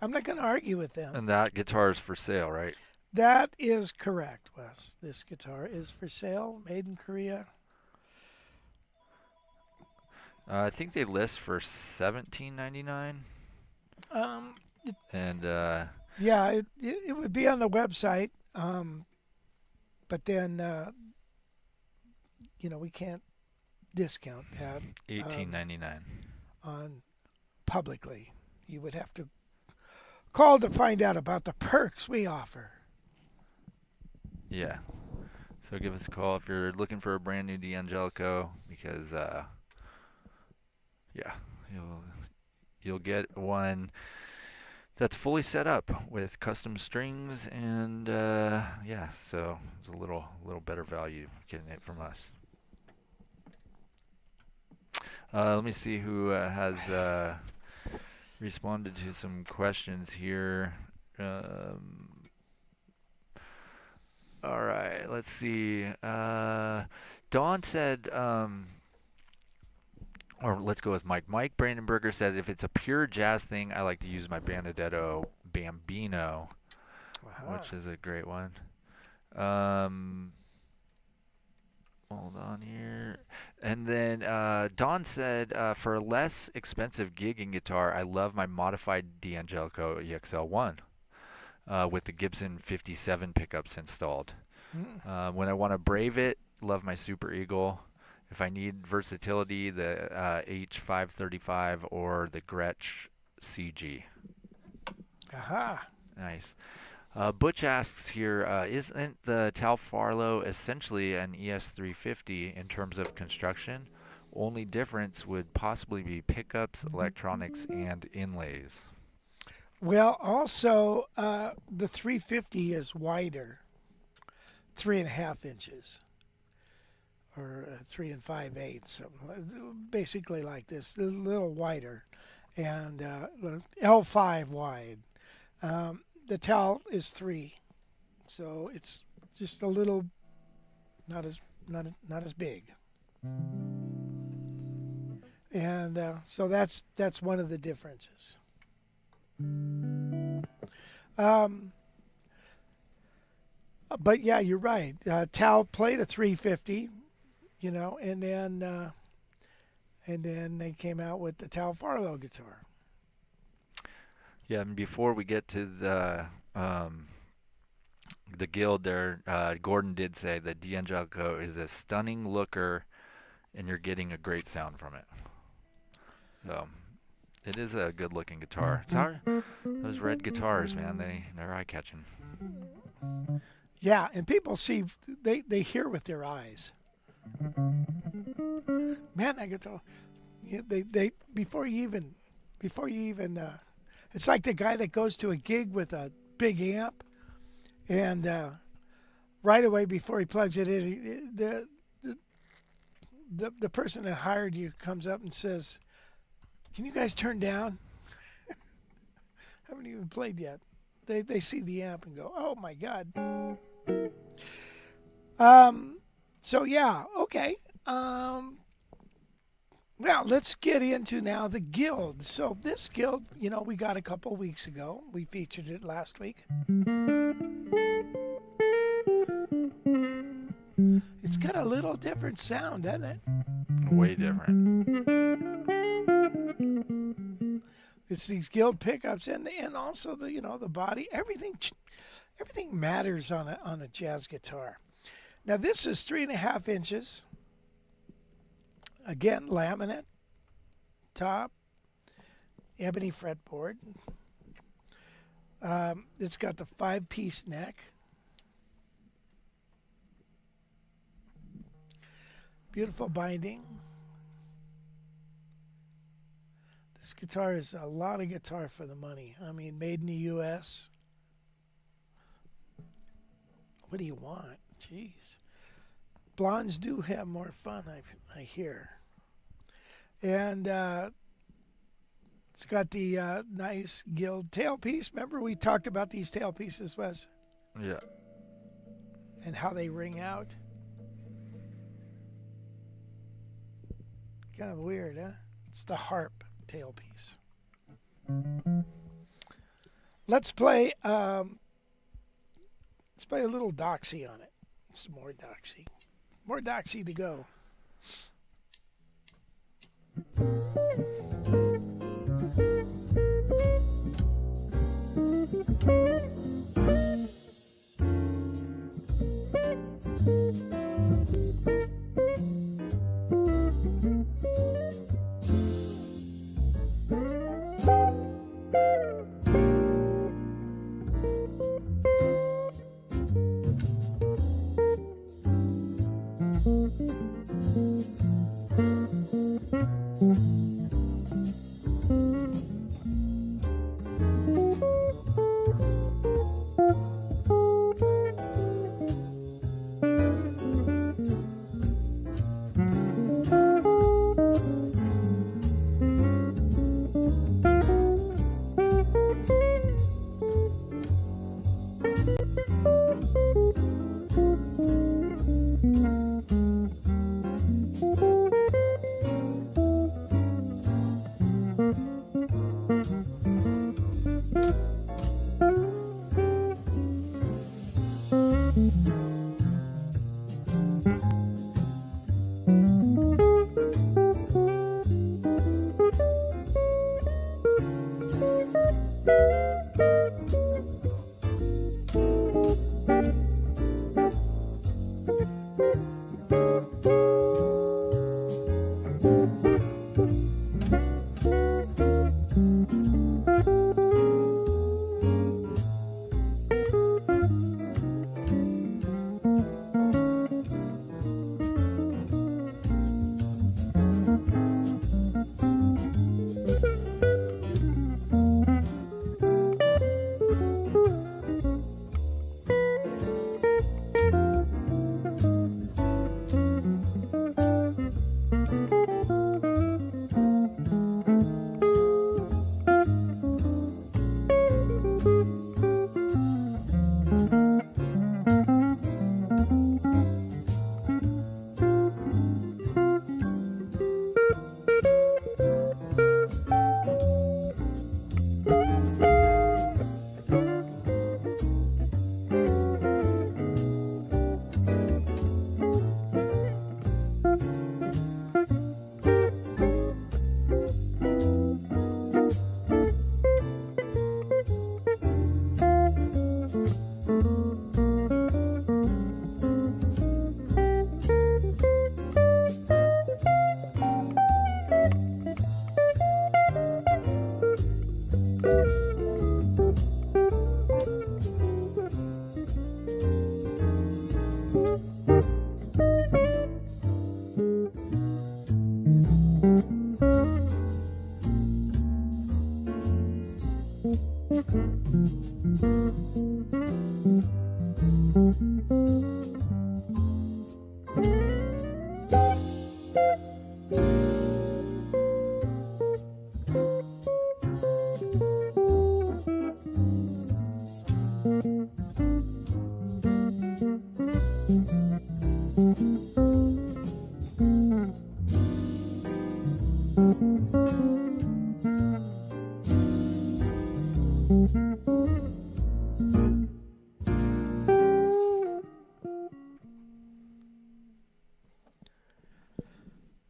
I'm not going to argue with them. And that guitar is for sale, right? That is correct, Wes. This guitar is for sale, made in Korea. I think they list for $17.99. And Yeah, it would be on the website, but then we can't discount that $18.99. on publicly. You would have to call to find out about the perks we offer. Yeah. So give us a call if you're looking for a brand new D'Angelico, because yeah, you'll get one that's fully set up with custom strings, and yeah, so it's a little better value getting it from us. Let me see who has responded to some questions here. All right, let's see. Dawn said, or let's go with Mike. Mike Brandenberger said, if it's a pure jazz thing, I like to use my Benedetto Bambino, which is a great one. Hold on here. And then Don said, for a less expensive gigging guitar, I love my modified D'Angelico EXL-1 with the Gibson 57 pickups installed. When I want to brave it, love my Super Eagle. If I need versatility, the H535 or the Gretsch CG. Aha. Nice. Butch asks here, isn't the Tal Farlow essentially an ES350 in terms of construction? Only difference would possibly be pickups, electronics, and inlays. Well, also, the 350 is wider, 3.5 inches, or 3 5/8, something basically like this, a little wider, and L5 wide. The Tal is 3, so it's just a little not as big, and so that's one of the differences. But yeah, you're right. Tal played a 350, and then they came out with the Tal Farlow guitar. Yeah, and before we get to the guild there, Gordon did say that D'Angelico is a stunning looker, and you're getting a great sound from it. So it is a good-looking guitar. It's hard. Those red guitars, man, they're eye-catching. Yeah, and people see, they hear with their eyes. Man, that guitar. Yeah, they before you even. It's like the guy that goes to a gig with a big amp, and right away before he plugs it in, the person that hired you comes up and says, "Can you guys turn down?" Haven't even played yet. They see the amp and go, "Oh my God." So yeah, okay. Well, let's get into now the guild. So this guild, we got a couple weeks ago. We featured it last week. It's got a little different sound, doesn't it? Way different. It's these guild pickups and also the body. Everything matters on a jazz guitar. Now this is 3.5 inches. Again, laminate top, ebony fretboard. It's got the 5-piece neck. Beautiful binding. This guitar is a lot of guitar for the money. I mean, made in the U.S. What do you want? Jeez. Blondes do have more fun, I hear. And it's got the nice Guild tailpiece. Remember we talked about these tailpieces, Wes? Yeah. And how they ring out. Kind of weird, huh? It's the harp tailpiece. Let's play a little Doxy on it. Some more Doxy. More Doxy to go.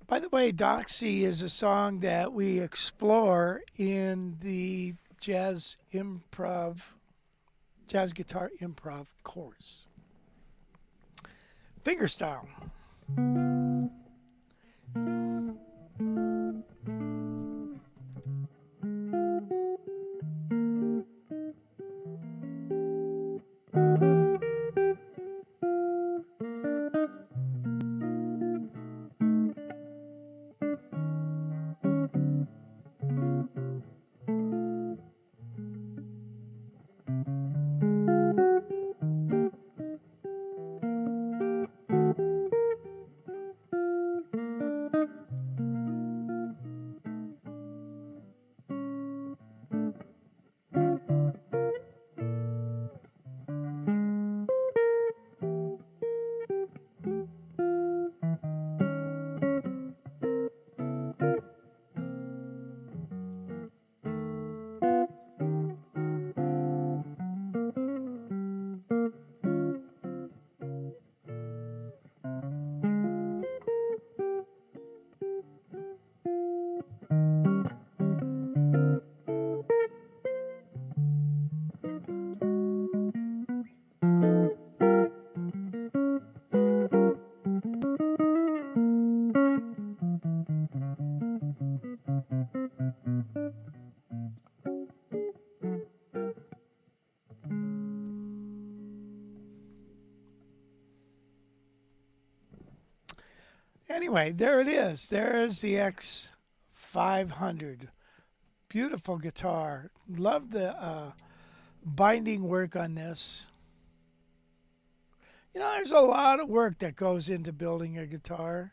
By the way, Doxy is a song that we explore in the jazz guitar improv course. Fingerstyle. Anyway, there it is. There is the X500. Beautiful guitar. Love the binding work on this. You know, there's a lot of work that goes into building a guitar.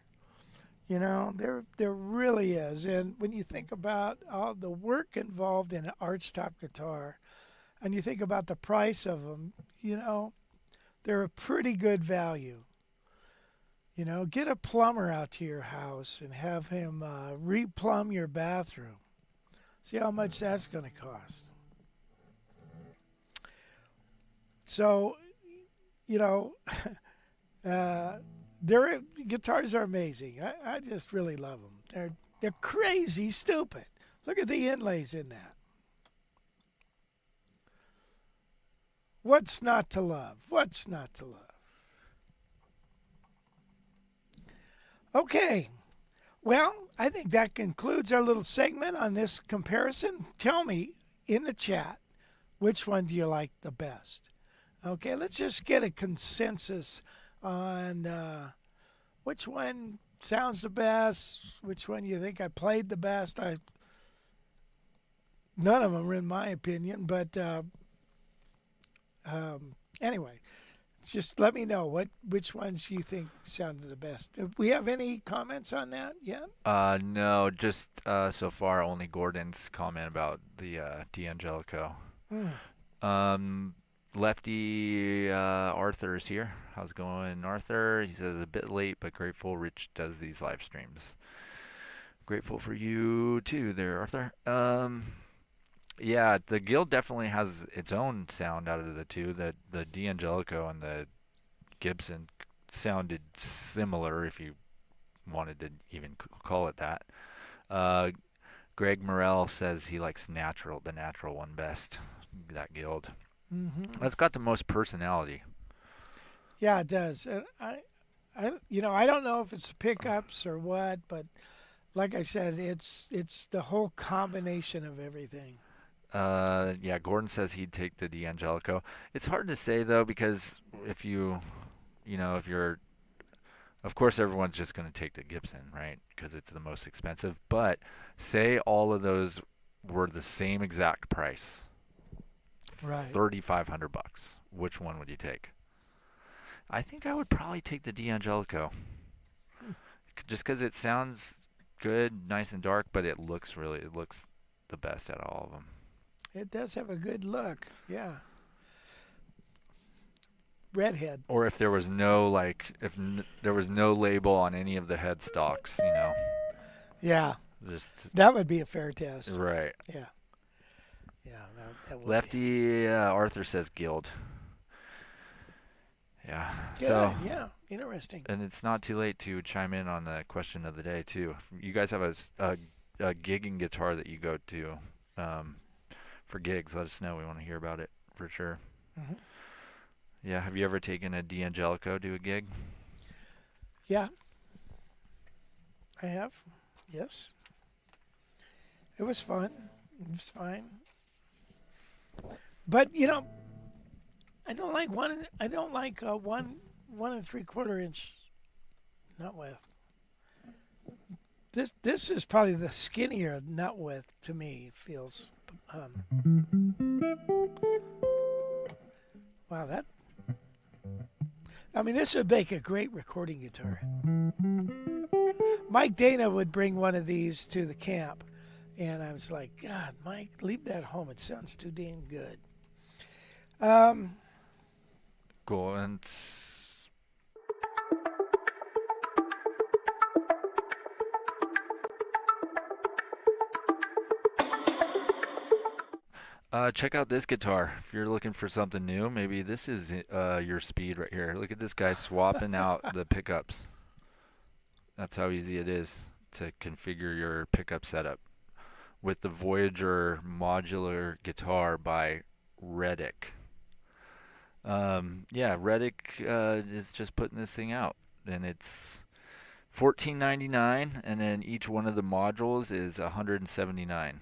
You know, there really is. And when you think about all the work involved in an archtop guitar, and you think about the price of them, you know, they're a pretty good value. You know, get a plumber out to your house and have him replumb your bathroom. See how much that's going to cost. So you know, their guitars are amazing. I just really love them. They're crazy stupid. Look at the inlays in that. What's not to love? What's not to love? Okay. Well, I think that concludes our little segment on this comparison. Tell me in the chat, which one do you like the best? Okay, let's just get a consensus on which one sounds the best, which one you think I played the best. None of them, in my opinion, but anyway, just let me know which ones you think sounded the best. Do we have any comments on that yet? No, just so far only Gordon's comment about the D'Angelico. Lefty Arthur is here. How's it going, Arthur? He says a bit late, but grateful Rich does these live streams. Grateful for you too, there, Arthur. Yeah, the Guild definitely has its own sound out of the two. The D'Angelico and the Gibson sounded similar, if you wanted to even call it that. Greg Morrell says he likes the natural one best. That Guild. Mm-hmm. That's got the most personality. Yeah, it does. And I don't know if it's the pickups or what, but like I said, it's the whole combination of everything. Yeah, Gordon says he'd take the D'Angelico. It's hard to say though, because if you're, of course everyone's just going to take the Gibson, right? Because it's the most expensive. But say all of those were the same exact price. Right. $3,500. Which one would you take? I think I would probably take the D'Angelico. Just because it sounds good, nice and dark, but it looks the best out of all of them. It does have a good look. Yeah. Redhead. Or if there was no there was no label on any of the headstocks, Yeah. just That would be a fair test. right. Yeah. Yeah. That would Lefty Arthur says Guild. Yeah. be. So Good. Yeah. Interesting. and it's not too late to chime in on the question of the day too. You guys have a gigging guitar that you go to for gigs. Let us know. We want to hear about it for sure. Mm-hmm. Yeah. Have you ever taken a D'Angelico to a gig? Yeah. I have. Yes. It was fun. It was fine. But I don't like one and 3/4 inch nut width. This is probably the skinnier nut width to me. It feels. Wow, that. I mean, this would make a great recording guitar. Mike Dana would bring one of these to the camp, and I was like, God, Mike, leave that home. It sounds too damn good. Cool. And check out this guitar. If you're looking for something new, maybe this is your speed right here. Look at this guy swapping out the pickups. That's how easy it is to configure your pickup setup with the Voyager modular guitar by Reddick. Yeah, Reddick is just putting this thing out, and it's $14.99, and then each one of the modules is $179.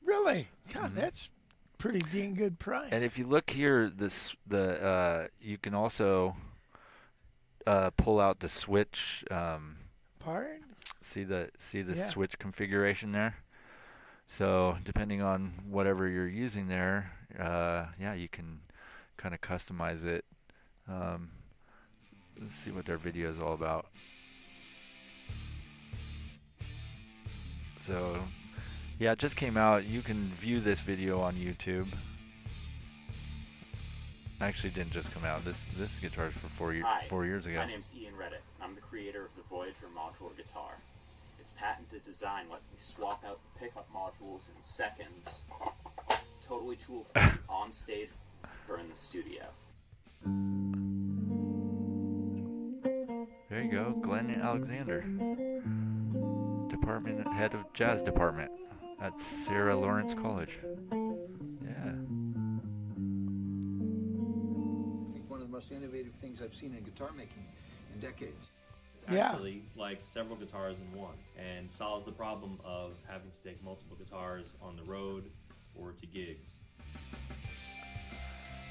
Really? God, that's pretty dang good price. And if you look here, you can also pull out the switch. Part? See the Yeah. switch configuration there. So depending on whatever you're using there, yeah, you can kind of customize it. Let's see what their video is all about. So yeah, it just came out. You can view this video on YouTube. Actually, didn't just come out. This guitar is for 4 years ago. My name's Ian Reddick. I'm the creator of the Voyager modular guitar. Its patented design lets me swap out the pickup modules in seconds, totally tool-free on stage or in the studio. you go, Glenn Alexander, department head of jazz department at Sarah Lawrence College. Yeah. I think one of the most innovative things I've seen in guitar making in decades. It's Yeah. actually like several guitars in one, and solves the problem of having to take multiple guitars on the road or to gigs.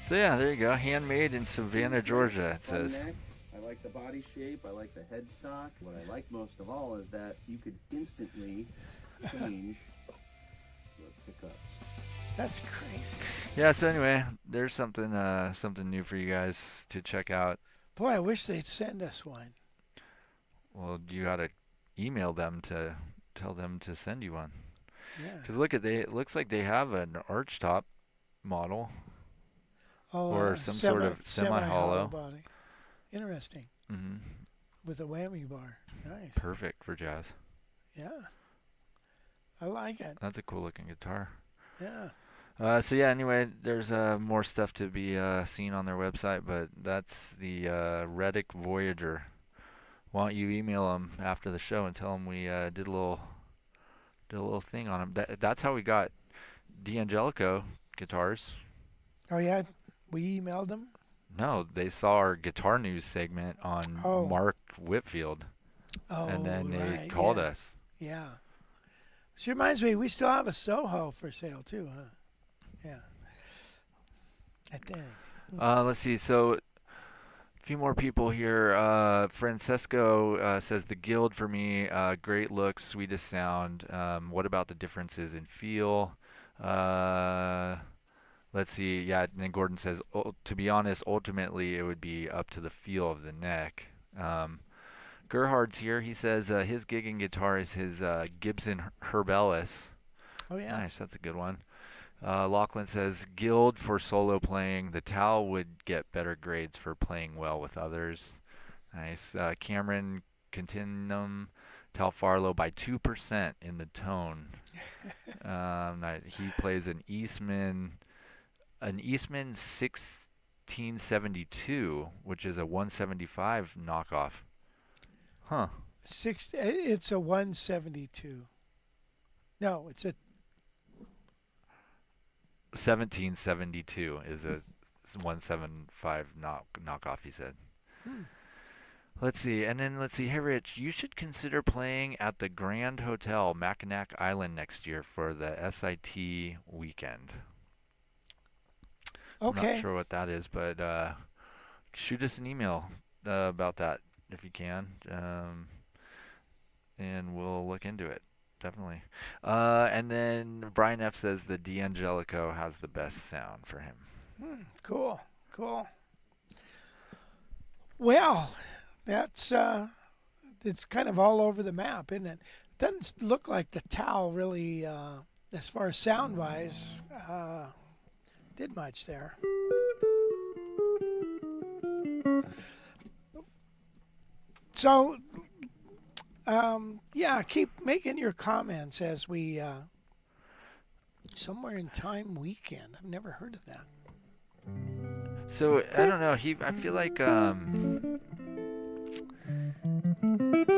So yeah, there you go. Handmade in Savannah, Georgia, it Fun says. neck. I like the body shape. I like the headstock. What I like most of all is that you could instantly change the pickups. That's crazy. Yeah, so anyway, there's something new for you guys to check out. Boy, I wish they'd send us one. Well, you gotta email them to tell them to send you one. Yeah. Because it looks like they have an archtop model. Oh, Or some sort of semi-hollow. body. Interesting. Mm-hmm. With a whammy bar. Nice. Perfect for jazz. Yeah. I like it. That's a cool looking guitar. Yeah. So yeah, anyway, there's more stuff to be seen on their website, but that's the Retic Voyager. Why don't you email them after the show and tell them we did a little thing on them. That's how we got D'Angelico guitars. Oh, yeah? We emailed them? No, they saw our guitar news segment on Oh. Mark Whitfield, Oh, and then they right, called yeah. us. Yeah. She reminds me, we still have a Soho for sale, too, huh? Yeah. I think. Let's see. So, a few more people here. Francesco says the Guild for me, great look, sweetest sound. What about the differences in feel? Let's see. Yeah, and then Gordon says, to be honest, ultimately it would be up to the feel of the neck. Gerhard's here. He says his gigging guitar is his Gibson Herbelis. Oh, yeah. Nice, that's a good one. Lachlan says, Guild for solo playing. The Tal would get better grades for playing well with others. Nice. Cameron Continuum, Tal Farlow by 2% in the tone. He plays an Eastman 1672, which is a 175 knockoff. Huh. It's a 172. No, it's a 1772 is a 175 knockoff, he said. Let's see. Hey, Rich, you should consider playing at the Grand Hotel, Mackinac Island next year for the SIT weekend. Okay. I'm not sure what that is, but shoot us an email about that if you can, and we'll look into it. Definitely. And then Brian F. says the D'Angelico has the best sound for him. Cool. Well, that's it's kind of all over the map, isn't it? Doesn't look like the Tal really, as far as sound-wise, did much there. So, yeah, keep making your comments as we somewhere in time weekend. I've never heard of that. So I don't know. I feel like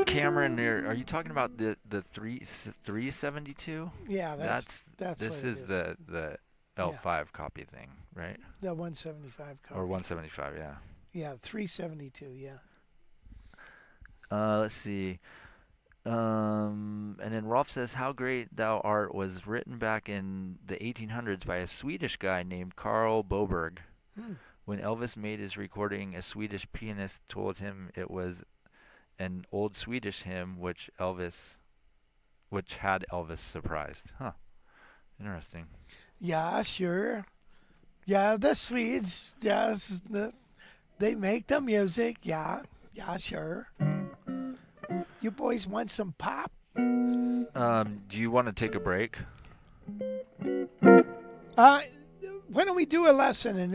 Cameron. Are you talking about the 372? Yeah, that's this what is it the L5 copy thing, right? The 175 copy. Or 175, yeah. Yeah, 372. Yeah. Let's see. And then Rolf says, "How Great Thou Art" was written back in the 1800s by a Swedish guy named Carl Boberg. When Elvis made his recording, a Swedish pianist told him it was an old Swedish hymn which had Elvis surprised. Huh. Interesting. Yeah, sure. Yeah, the Swedes, they make the music. Yeah, sure. You boys want some pop? Do you want to take a break? Why don't we do a lesson and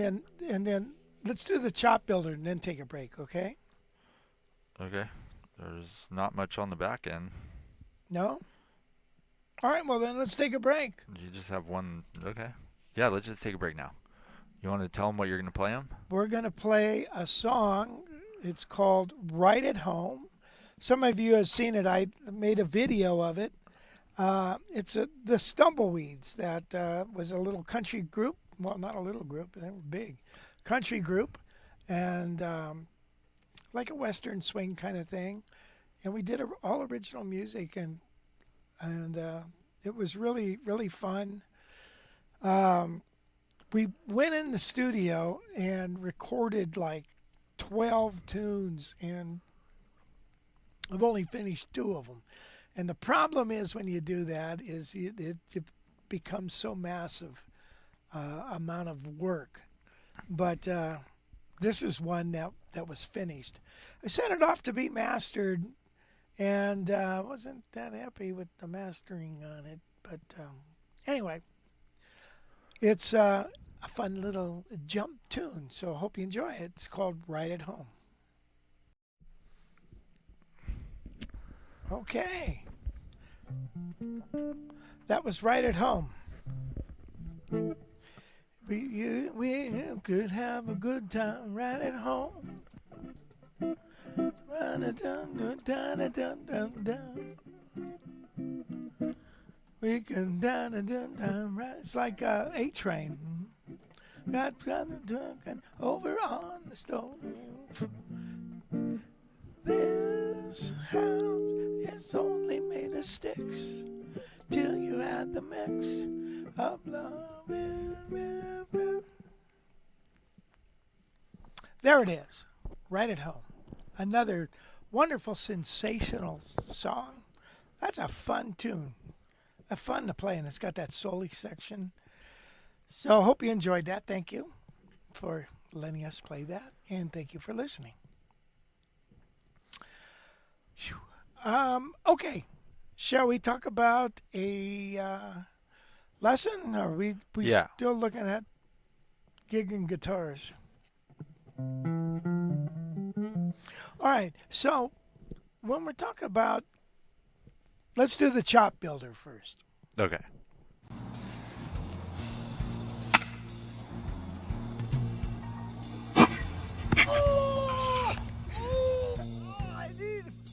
then let's do the chop builder and then take a break, okay? Okay. There's not much on the back end. No? All right, well then let's take a break. You just have one. Okay. Yeah, let's just take a break now. You want to tell them what you're going to play them? We're going to play a song. It's called Right at Home some of you have seen it. I made a video of it. It's the Stumbleweeds. That was a little country group. Well, not a little group. They were big. Country group. And like a Western swing kind of thing. And we did all original music. And it was really, really fun. We went in the studio and recorded like 12 tunes, and I've only finished 2 of them. And the problem is when you do that is it becomes so massive amount of work. But this is one that was finished. I sent it off to be mastered, and wasn't that happy with the mastering on it. But anyway, it's a fun little jump tune, so I hope you enjoy it. It's called Right at Home. Okay. That was Right at Home. We could have a good time right at home. We can right. It's like A-Train. Got over on the stove. This house is only made of sticks till you add the mix of love and there it is, Right at Home. Another wonderful, sensational song. That's a fun tune. Fun to play, and it's got that solo section. So I hope you enjoyed that. Thank you for letting us play that, and thank you for listening. Okay, shall we talk about a lesson? Or are we still looking at gigging guitars? All right, so when we're talking about, let's do the chop builder first. Okay.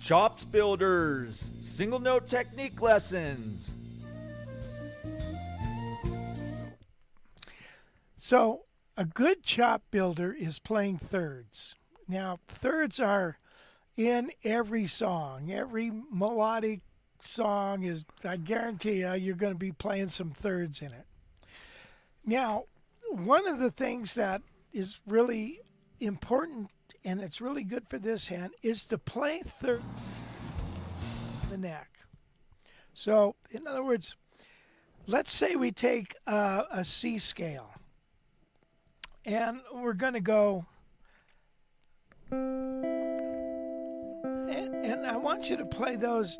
Chops builders, single note technique lessons. So a good chop builder is playing thirds. Now, thirds are in every song. Every melodic song is, I guarantee you're going to be playing some thirds in it. Now, one of the things that is really important, and it's really good for this hand, is to play third the neck. So, in other words, let's say we take a C scale, and we're going to go, and I want you to play those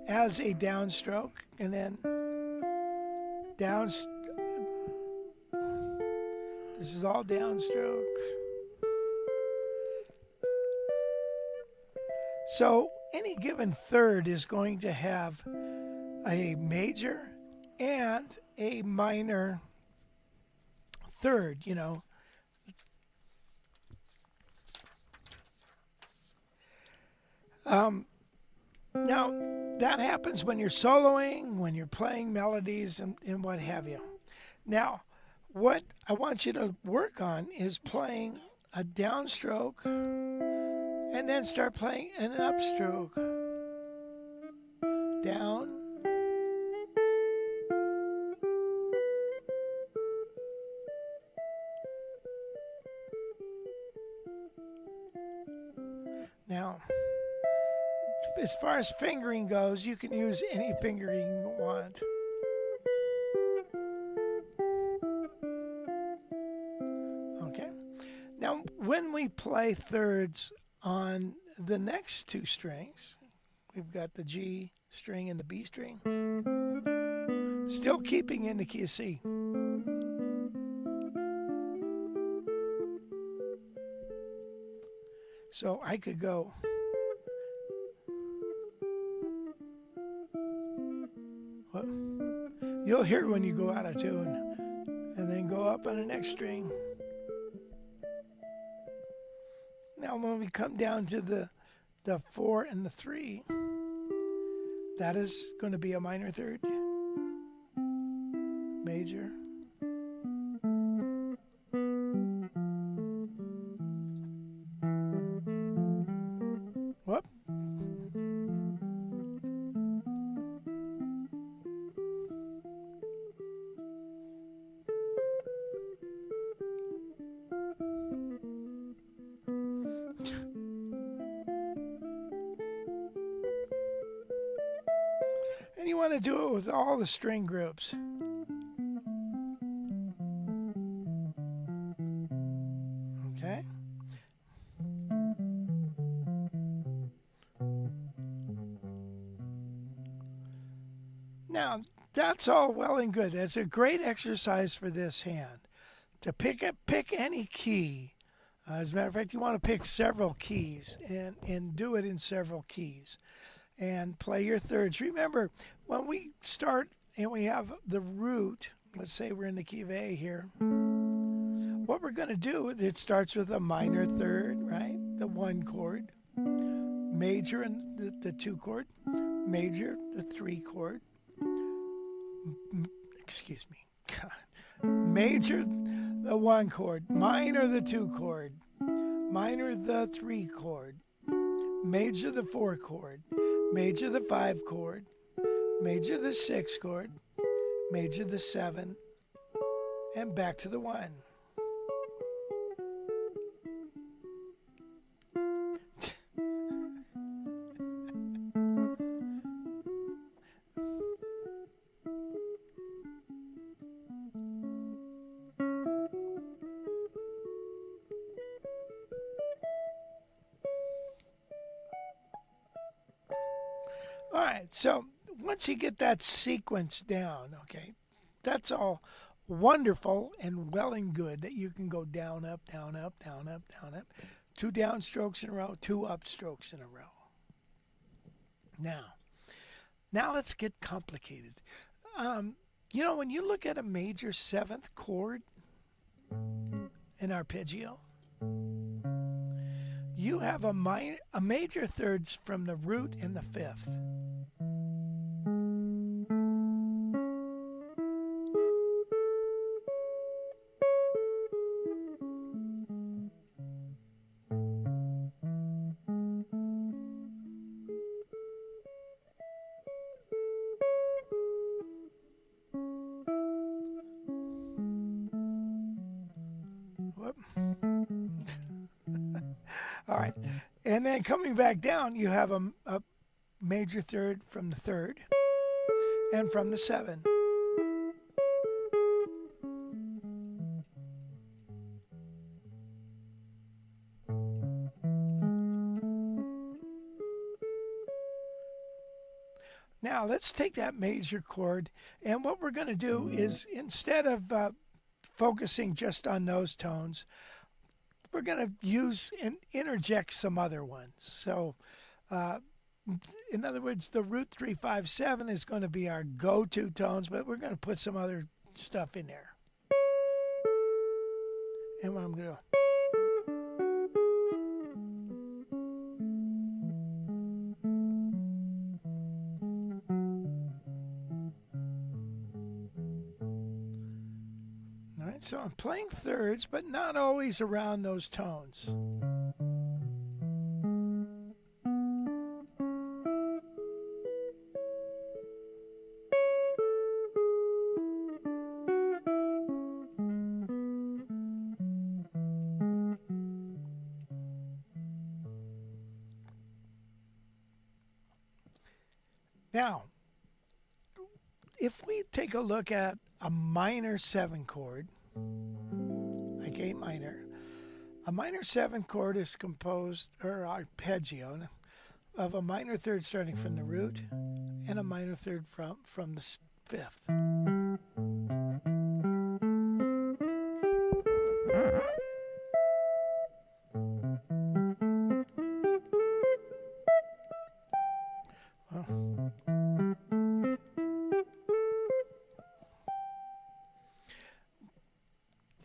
as a downstroke, and then this is all downstroke. So any given third is going to have a major and a minor third, you know. Now, that happens when you're soloing, when you're playing melodies, and what have you. Now, what I want you to work on is playing a downstroke and then start playing an upstroke. Down. Now, as far as fingering goes, you can use any fingering you want. Okay. Now, when we play thirds on the next 2 strings, we've got the G string and the B string, still keeping in the key of C. So I could go. Well, you'll hear when you go out of tune, and then go up on the next string. Now when we come down to the the 4 and the 3, that is going to be a minor third, major. Whoop. And you want to do it with all the string groups. Okay. Now, that's all well and good. That's a great exercise for this hand. To pick any key. As a matter of fact, you want to pick several keys and do it in several keys. And play your thirds. Remember, when we start and we have the root, let's say we're in the key of A here, what we're going to do, it starts with a minor third, right? The 1 chord, major and the 2 chord, major, the 3 chord, excuse me, God. Major, the 1 chord, minor, the 2 chord, minor, the 3 chord, major, the 4 chord, major, the 5 chord, major, the 6 chord, major, the 7, and back to the 1. All right, so once you get that sequence down, okay, that's all wonderful and well and good that you can go down, up, down, up, down, up, down, up. 2 down strokes in a row, 2 up strokes in a row. Now let's get complicated. You know, when you look at a major 7th chord in arpeggio, you have a major thirds from the root and the 5th. Whoop. All right. And then coming back down, you have a major third from the 3rd and from the 7. Now let's take that major chord, and what we're going to do is, instead of focusing just on those tones, we're going to use and interject some other ones. So, in other words, the root 3, 5, 7 is going to be our go-to tones, but we're going to put some other stuff in there. And what I'm going to do. So I'm playing thirds, but not always around those tones. Now, if we take a look at a minor 7 chord, like A minor, a minor 7 chord is composed, or arpeggio, of a minor third starting from the root and a minor third from the 5th.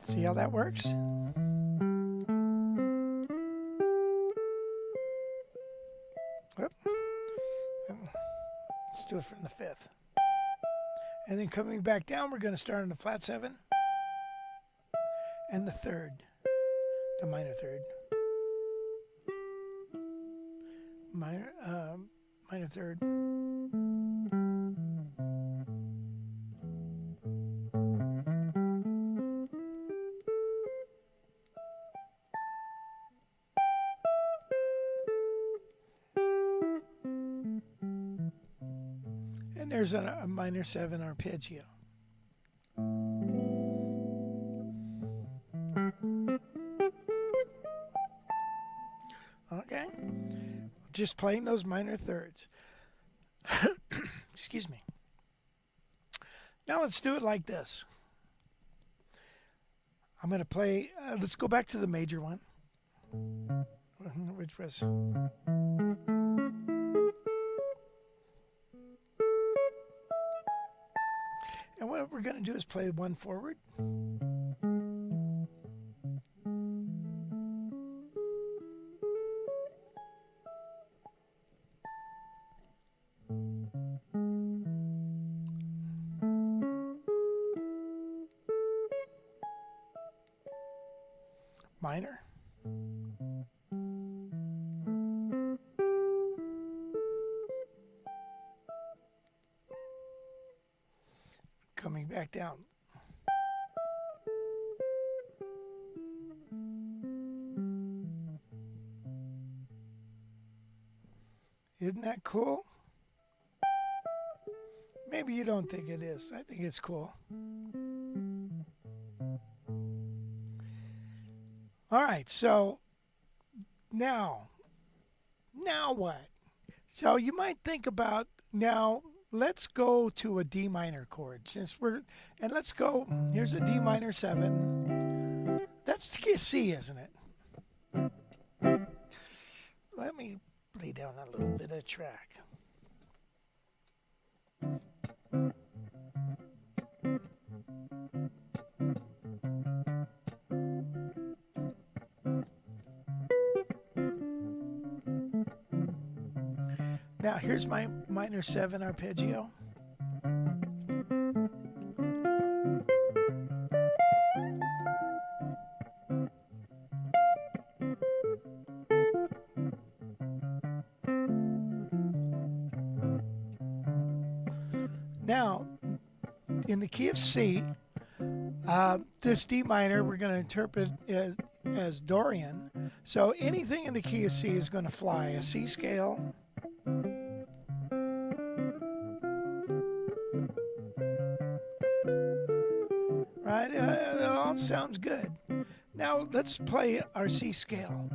See how that works? Let's do it from the 5th. And then coming back down, we're going to start on the flat 7 and the 3rd, the minor 3rd. Minor 3rd. And there's a minor 7 arpeggio. Okay, just playing those minor thirds. Excuse me. Now let's do it like this. I'm going to play, let's go back to the major one, which was... And what we're going to do is play one forward. Minor. Coming back down. Isn't that cool? Maybe you don't think it is. I think it's cool. All right, so now what? So you might think about, now let's go to a D minor chord, and let's go, here's a D minor 7. That's key of C, isn't it? Let me lay down a little bit of track. Now here's my minor 7 arpeggio. Now, in the key of C, this D minor we're going to interpret as Dorian. So anything in the key of C is going to fly. A C scale, right? It all sounds good. Now let's play our C scale.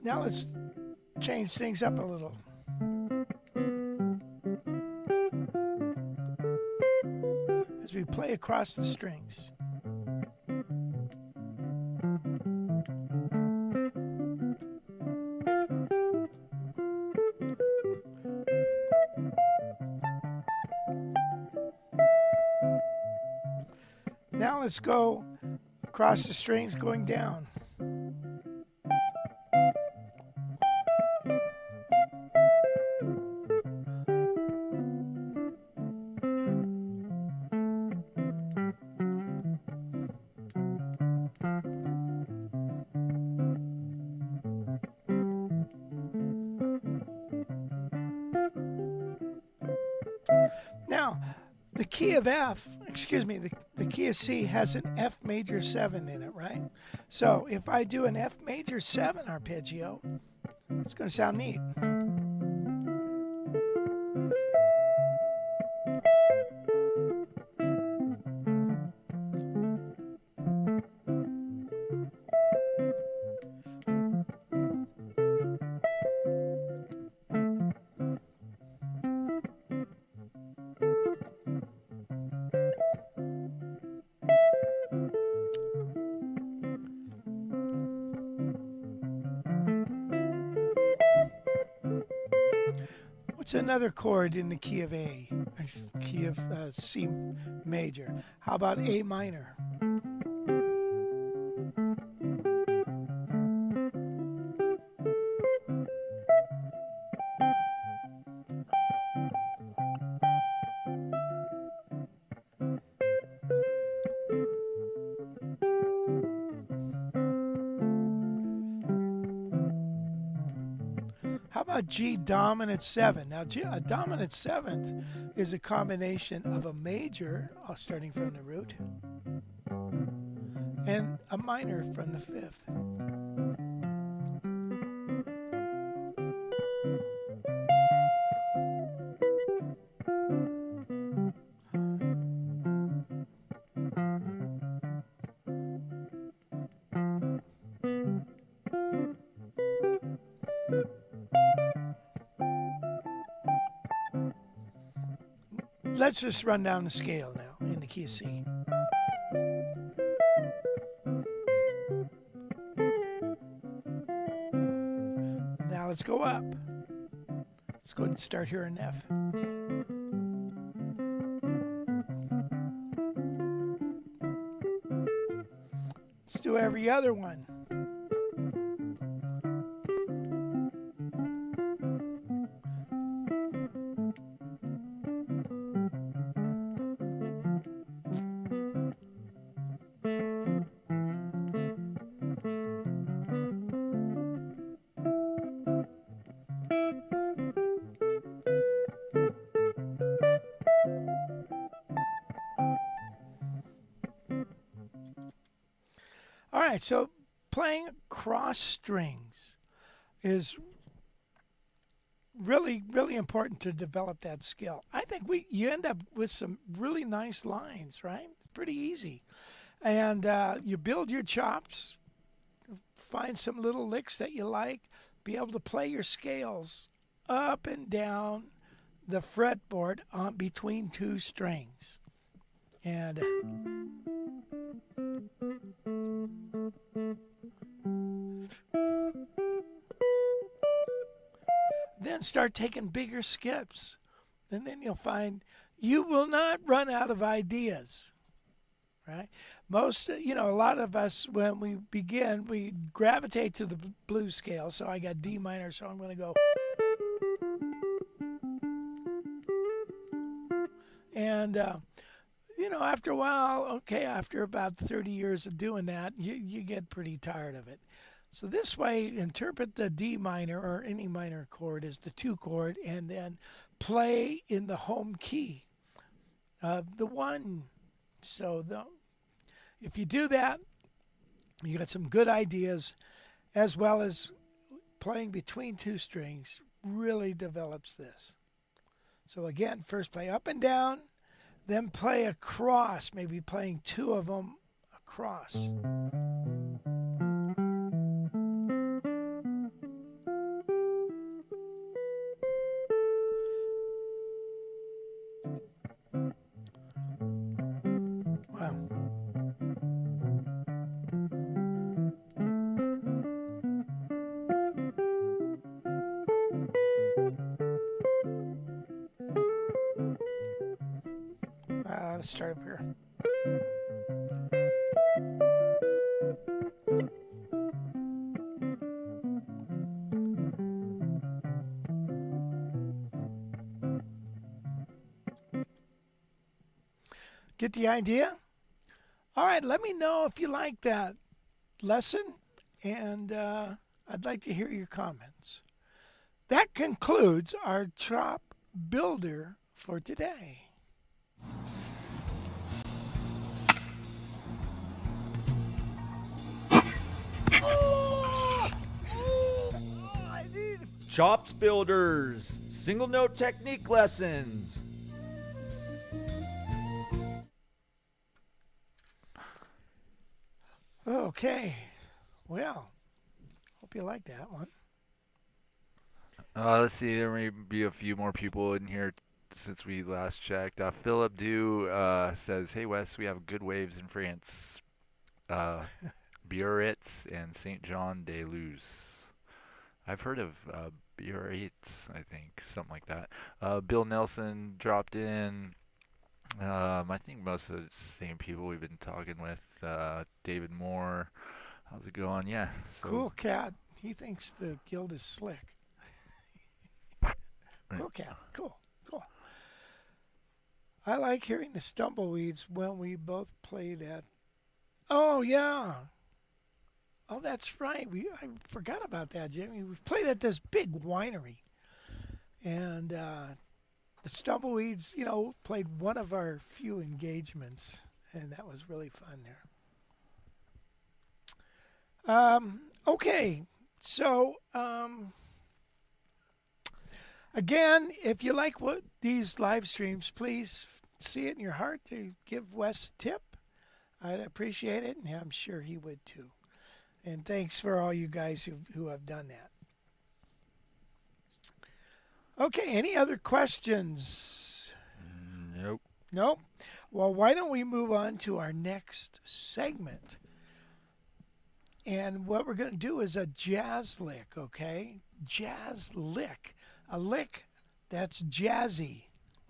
Now let's change things up a little. As we play across the strings. Now let's go across the strings going down. Now, the key of F, the key of C has an F major 7 in it, right? So if I do an F major 7 arpeggio, it's going to sound neat. What's another chord in the key of A? Key of C major. How about A minor? How about G dominant 7? Now, a dominant 7th is a combination of a major, starting from the root, and a minor from the 5th. Let's just run down the scale now in the key of C. Now let's go up. Let's go and start here in F. Let's do every other one. All right, so playing cross strings is really, really important to develop that skill. I think you end up with some really nice lines, right? It's pretty easy. And you build your chops, find some little licks that you like, be able to play your scales up and down the fretboard between two strings. And then start taking bigger skips. And then you'll find you will not run out of ideas, right? A lot of us, when we begin, we gravitate to the blues scale. So I got D minor, so I'm going to go. And, after a while, after about 30 years of doing that, you get pretty tired of it. So this way, interpret the D minor or any minor chord as the 2 chord, and then play in the home key of the 1. So if you do that, you got some good ideas, as well as playing between 2 strings really develops this. So again, first play up and down, then play across, maybe playing 2 of them across. Wow. Let's start up here. Get the idea? All right, let me know if you like that lesson, and I'd like to hear your comments. That concludes our Chop Builder for today. Chops Builders, single note technique lessons. Okay, well, hope you like that one. Let's see, there may be a few more people in here since we last checked. Philip Dew says, "Hey Wes, we have good waves in France. Biarritz and Saint Jean de Luz." I've heard of B or 8s, I think, something like that. Bill Nelson dropped in. I think most of the same people we've been talking with. David Moore. How's it going? Yeah. So, Cool cat. He thinks the guild is slick. Cool cat. Cool. Cool. I like hearing the Stumbleweeds when we both played at. Oh yeah. Oh, that's right. I forgot about that, Jimmy. We played at this big winery, and the Stumbleweeds, played one of our few engagements, and that was really fun there. Okay, so again, if you like these live streams, please see it in your heart to give Wes a tip. I'd appreciate it, and I'm sure he would too. And thanks for all you guys who have done that. Okay, any other questions? Nope. Nope. Well, why don't we move on to our next segment? And what we're going to do is a jazz lick, okay? Jazz lick. A lick that's jazzy.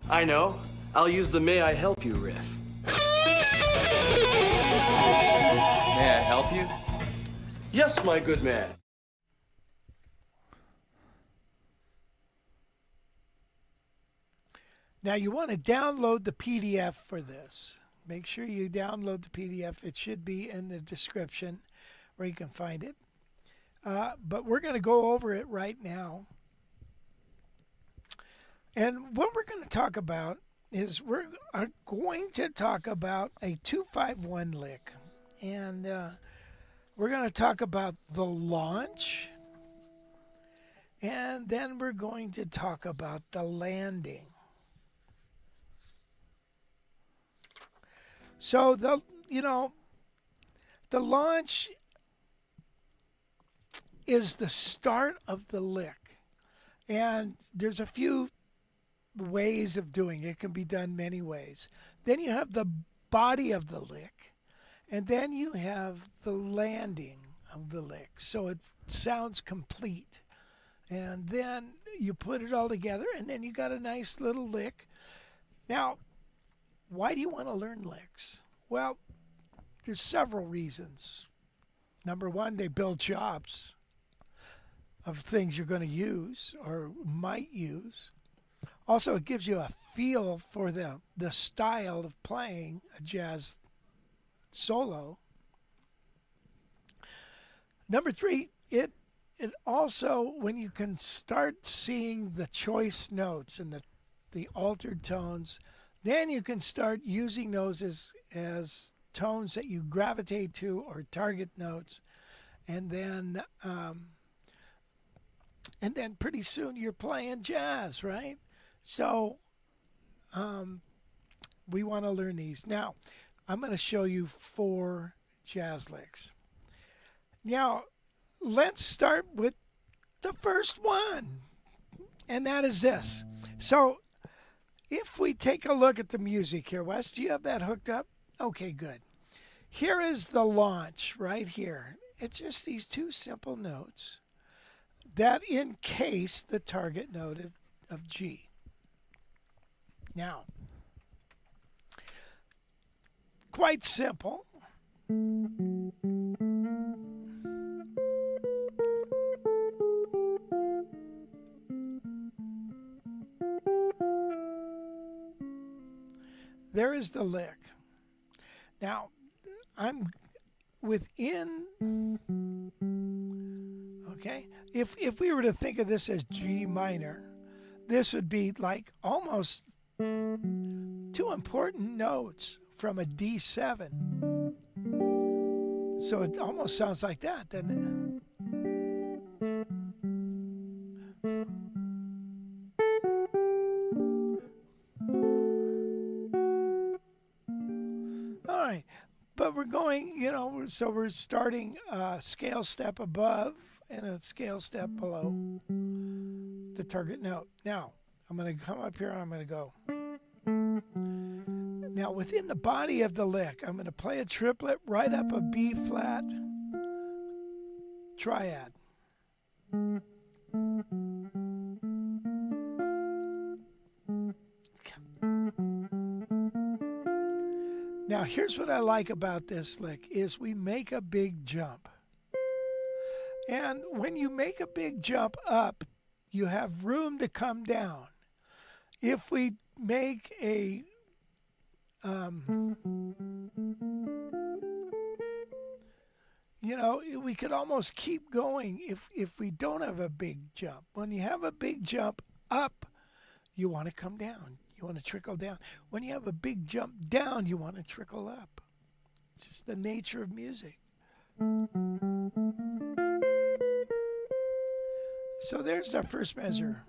I know. I'll use the May I Help You riff. May I help you? Yes, my good man. Now you want to download the PDF for this. Make sure you download the PDF. It should be in the description where you can find it. But we're going to go over it right now. And what we're going to talk about is we're going to talk about a 251 lick. And we're going to talk about the launch. And then we're going to talk about the landing. So the launch is the start of the lick. And there's a few ways of doing it. It can be done many ways. Then you have the body of the lick. And then you have the landing of the lick. So it sounds complete. And then you put it all together, and then you got a nice little lick. Now, why do you want to learn licks? Well, there's several reasons. Number one, they build chops of things you're going to use or might use. Also, it gives you a feel for the style of playing a jazz solo. Number three, it also, when you can start seeing the choice notes and the altered tones, then you can start using those as tones that you gravitate to or target notes, and then pretty soon you're playing jazz, right? So we want to learn these. Now, I'm going to show you 4 jazz licks. Now, let's start with the first one, and that is this. So if we take a look at the music here, Wes, do you have that hooked up? Okay, good. Here is the launch right here. It's just these 2 simple notes that encase the target note of G. Now, quite simple. There is the lick. Now, I'm within, okay? If we were to think of this as G minor, this would be like almost 2 important notes from a D7. So it almost sounds like that, doesn't it? All right, but we're going, so we're starting a scale step above and a scale step below the target note. Now, I'm going to come up here and I'm going to go. Now, within the body of the lick, I'm going to play a triplet right up a B flat triad. Now here's what I like about this lick is we make a big jump. And when you make a big jump up, you have room to come down. If we make a we could almost keep going if we don't have a big jump. When you have a big jump up, you want to come down. You want to trickle down. When you have a big jump down, you want to trickle up. It's just the nature of music. So there's our first measure.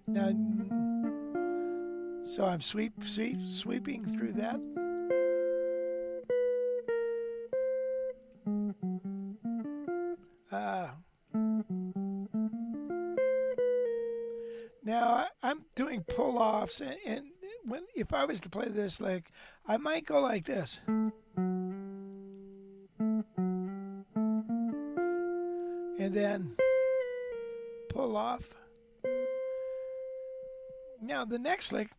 Now, so I'm sweeping through that. Now I'm doing pull-offs, and if I was to play this lick, I might go like this. And then pull off. Now the next lick,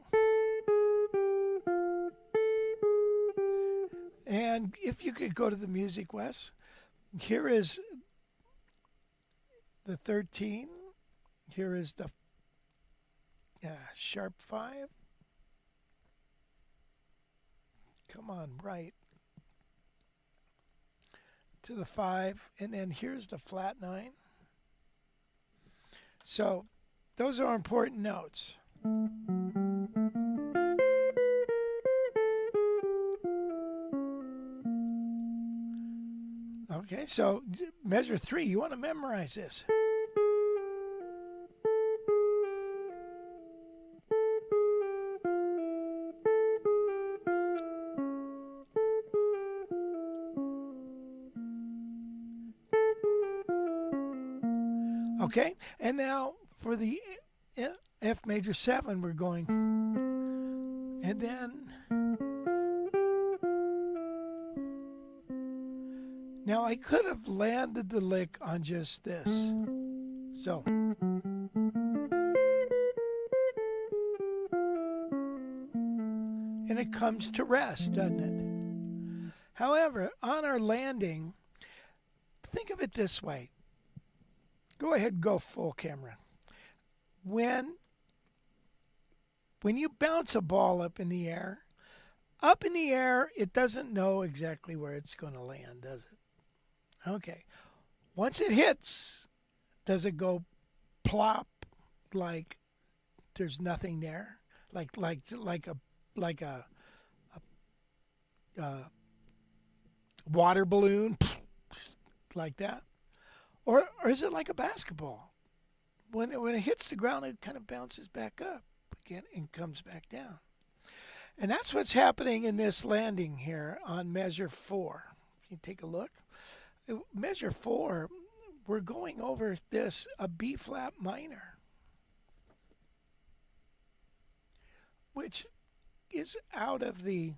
and if you could go to the music, Wes, here is the 13. Here is the sharp 5. Come on, right. To the 5, and then here's the flat 9. So those are important notes. Okay, so measure 3, you want to memorize this. Okay, and now for the F major 7, we're going, and then, now I could have landed the lick on just this, so, and it comes to rest, doesn't it? However, on our landing, think of it this way. Go ahead, go full camera. When you bounce a ball up in the air, it doesn't know exactly where it's going to land, does it? Okay. Once it hits, does it go plop like there's nothing there? Like a water balloon, just like that? Or is it like a basketball? When it hits the ground, it kind of bounces back up again and comes back down. And that's what's happening in this landing here on measure 4. If you take a look, measure 4, we're going over this, a B flat minor, which is out of the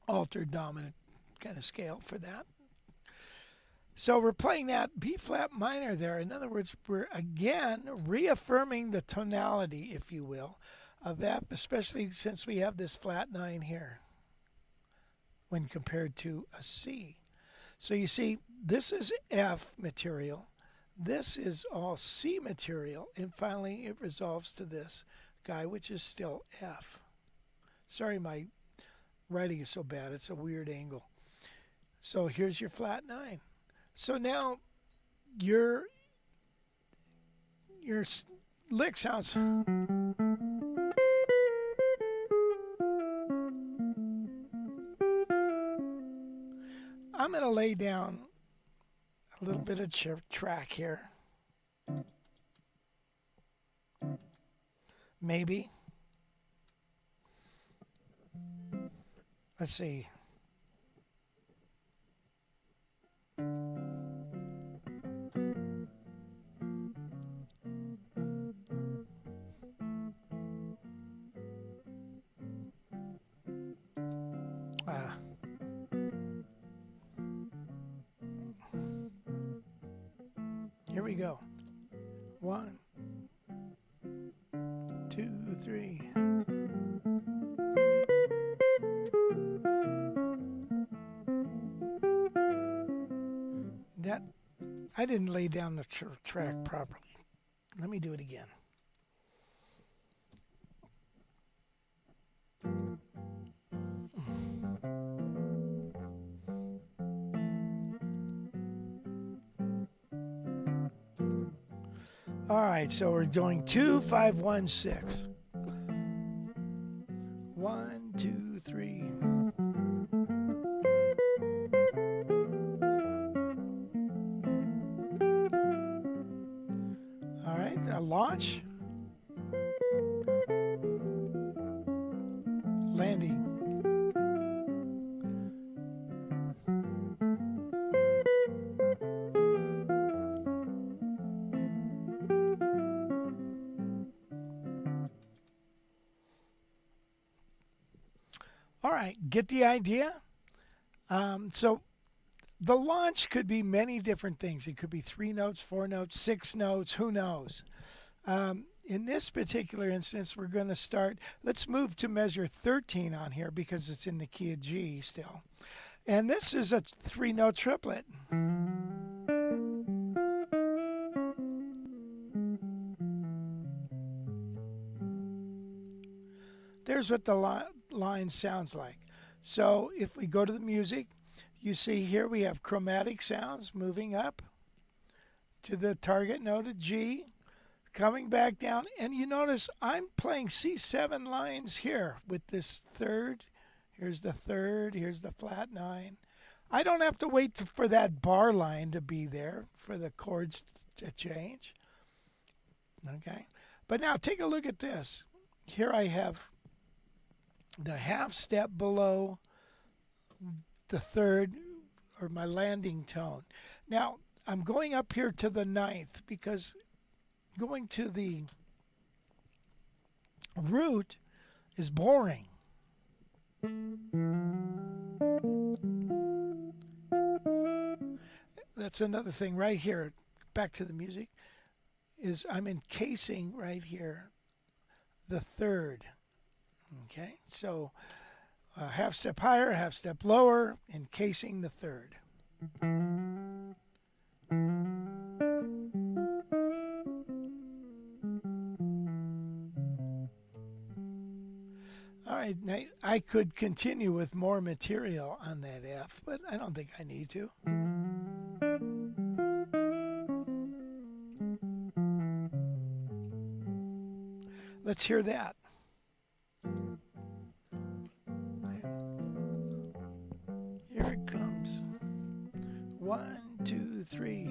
altered dominant kind of scale for that. So we're playing that B flat minor there. In other words, we're again reaffirming the tonality, if you will, of F, especially since we have this flat 9 here when compared to a C. So you see, this is F material. This is all C material. And finally, it resolves to this guy, which is still F. Sorry, my writing is so bad. It's a weird angle. So here's your flat 9. So now your lick sounds. I'm going to lay down a little bit of track here. Maybe. Let's see. Here we go. 1, 2, 3. That I didn't lay down the track properly. Let me do it again. All right, so we're going 2, 5, 1, 6. 1, 2, 3. All right, a launch. Landing. All right, get the idea? So the launch could be many different things. It could be 3 notes, 4 notes, 6 notes, who knows? In this particular instance, we're going to start, let's move to measure 13 on here because it's in the key of G still. And this is a 3-note triplet. There's what the line sounds like. So if we go to the music, you see here we have chromatic sounds moving up to the target note of G, coming back down, and you notice I'm playing C7 lines here with this third. Here's the third, here's the flat 9. I don't have to wait for that bar line to be there for the chords to change. Okay, but now take a look at this. Here I have the half step below the third, or my landing tone. Now, I'm going up here to the 9th because going to the root is boring. That's another thing right here. Back to the music. Is I'm encasing right here the third. Okay, so half step higher, half step lower, encasing the third. All right, now I could continue with more material on that F, but I don't think I need to. Let's hear that. Here it comes. 1, 2, 3.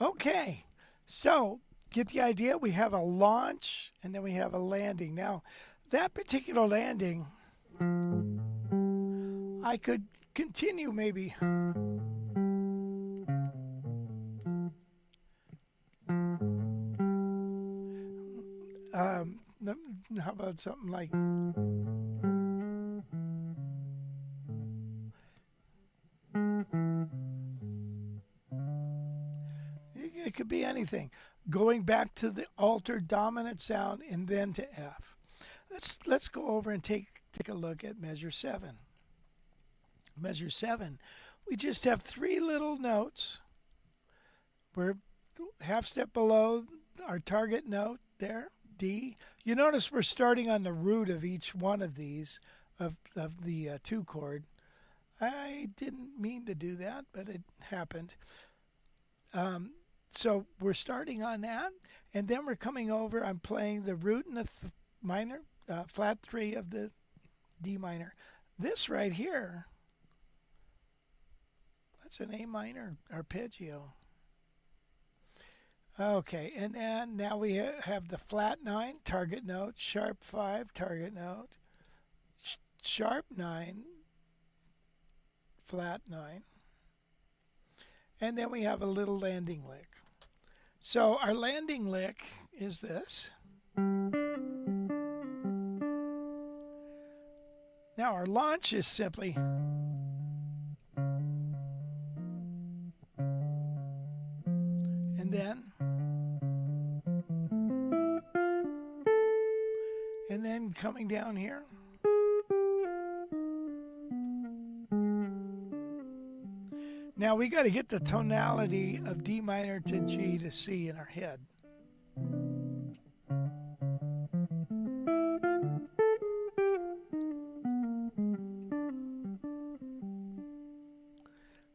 Okay, so get the idea. We have a launch and then we have a landing. Now, that particular landing, I could continue maybe. How about something like. It could be anything. Going back to the altered dominant sound and then to F. Let's go over and take a look at measure 7. Measure 7, we just have 3 little notes. We're half step below our target note there, D. You notice we're starting on the root of each one of these, of the 2 chord. I didn't mean to do that, but it happened. So we're starting on that, and then we're coming over. I'm playing the root and the minor, flat 3 of the D minor. This right here That's an A minor arpeggio. Okay, and then now we have the flat 9, target note, sharp 5, target note, sharp 9, flat 9, and then we have a little landing lick. So our landing lick is this. Now our launch is simply and then coming down here. Now we got to get the tonality of D minor to G to C in our head.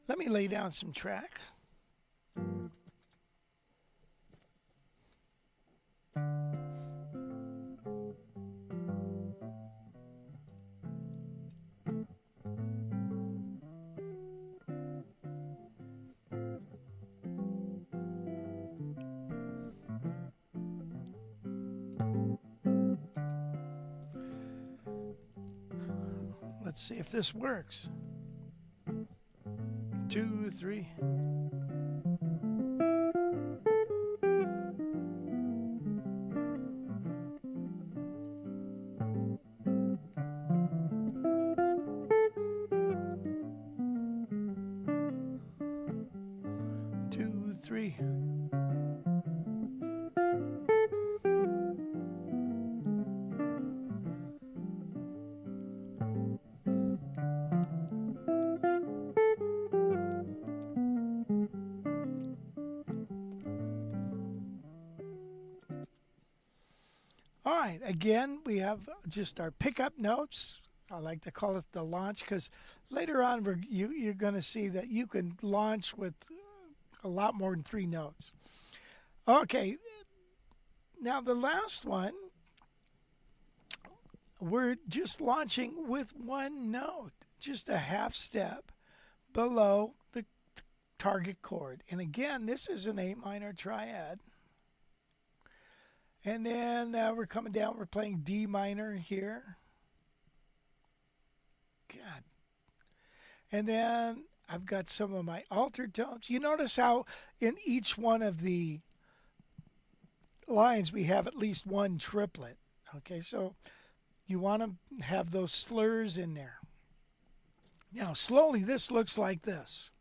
Let me lay down some track. Let's see if this works. 2, 3. All right, again, we have just our pickup notes. I like to call it the launch because later on you're going to see that you can launch with a lot more than 3 notes. Okay, now the last one, we're just launching with 1 note, just a half step below the target chord. And again, this is an A minor triad. And then we're coming down, we're playing D minor here. God. And then I've got some of my altered tones. You notice how in each one of the lines we have at least 1 triplet. Okay, so you want to have those slurs in there. Now, slowly, this looks like this.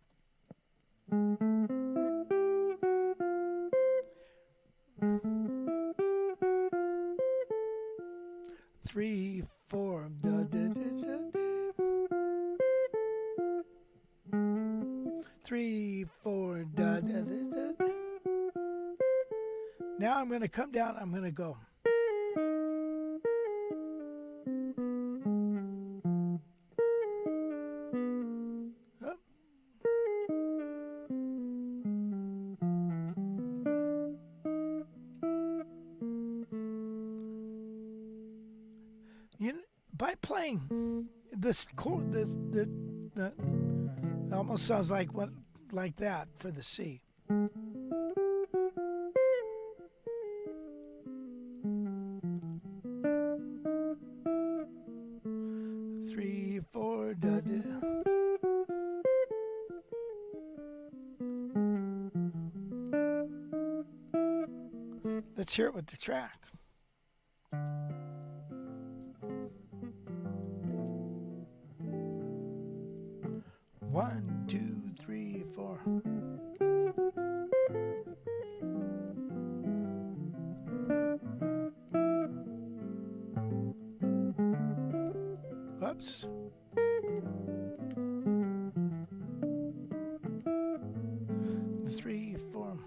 3, 4, da, da, da, da, da. 3, 4, da, da, da, da, da. Now I'm going to come down, I'm going to go. Up. By playing this chord, it almost sounds like that for the C. 3, 4, da, da. Let's hear it with the track. One, 2, 3, 4. Whoops. 3, 4.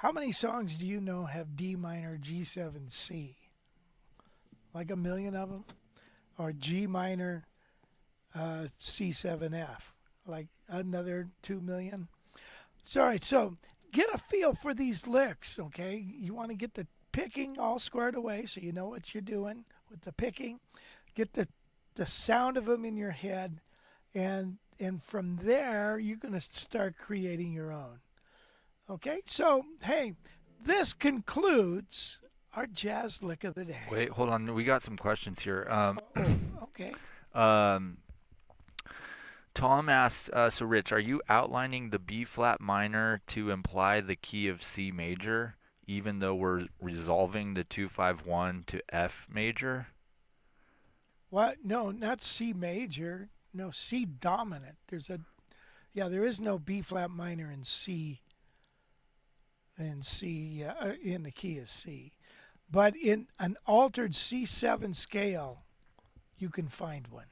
How many songs do you know have D minor, G7, C? Like a million of them? Or G minor, C7F? Like another 2 million? So, all right, so get a feel for these licks, okay? You want to get the picking all squared away so you know what you're doing with the picking. Get the sound of them in your head, and from there, you're going to start creating your own. Okay, so, hey, this concludes our jazz lick of the day. Wait, hold on. We got some questions here. Okay. Tom asks, so Rich, are you outlining the B flat minor to imply the key of C major, even though we're resolving the 251 to F major? What? No, not C major. No, C dominant. There is no B flat minor in C. In C, in the key of C, but in an altered C7 scale, you can find one.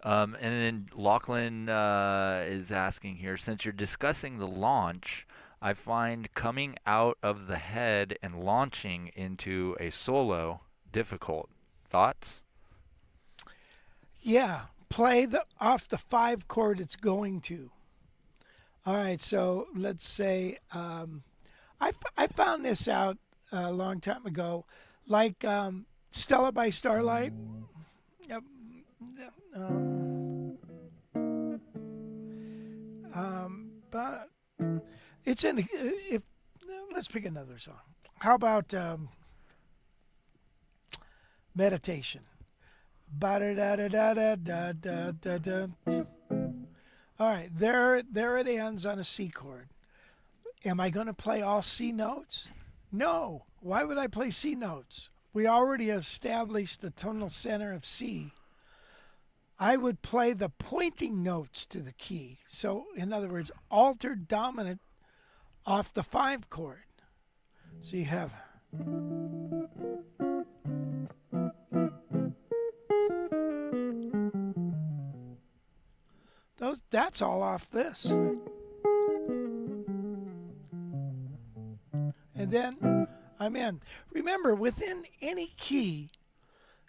And then Lachlan is asking here, since you're discussing the launch, I find coming out of the head and launching into a solo difficult. Thoughts? Yeah, play off the 5 chord it's going to. All right, so let's say I found this out a long time ago, like Stella by Starlight. But it's in. Let's pick another song. How about Meditation? Ba-da-da-da-da-da-da-da-da. All right, there it ends on a C chord. Am I going to play all C notes? No. Why would I play C notes? We already established the tonal center of C. I would play the pointing notes to the key. So, in other words, altered dominant off the 5 chord. So you have... That's all off this. And then I'm in. Remember, within any key,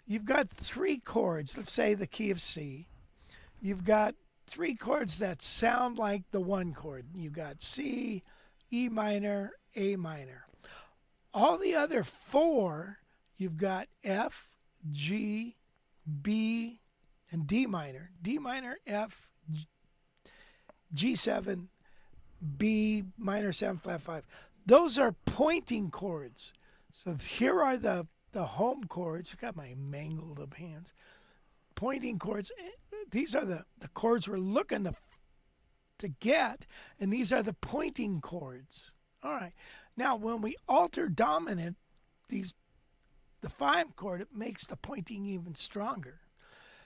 you've got 3 chords. Let's say the key of C. You've got 3 chords that sound like the 1 chord. You've got C, E minor, A minor. All the other 4, you've got F, G, B, and D minor. D minor, F, G7, B minor 7 flat 5. Those are pointing chords. So here are the home chords. Got my mangled up hands. Pointing chords. These are the chords we're looking to get, and these are the pointing chords. All right. Now, when we alter dominant, the 5 chord, it makes the pointing even stronger.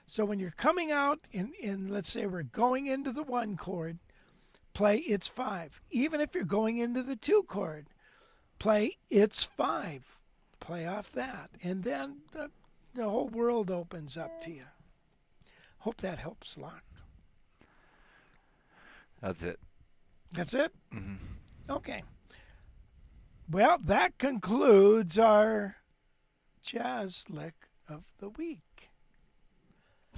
So when you're coming out in let's say we're going into the 1 chord, play it's 5. Even if you're going into the 2 chord, play it's 5. Play off that. And then the whole world opens up to you. Hope that helps, Locke. That's it. That's it? Mm-hmm. Okay. Well, that concludes our jazz lick of the week.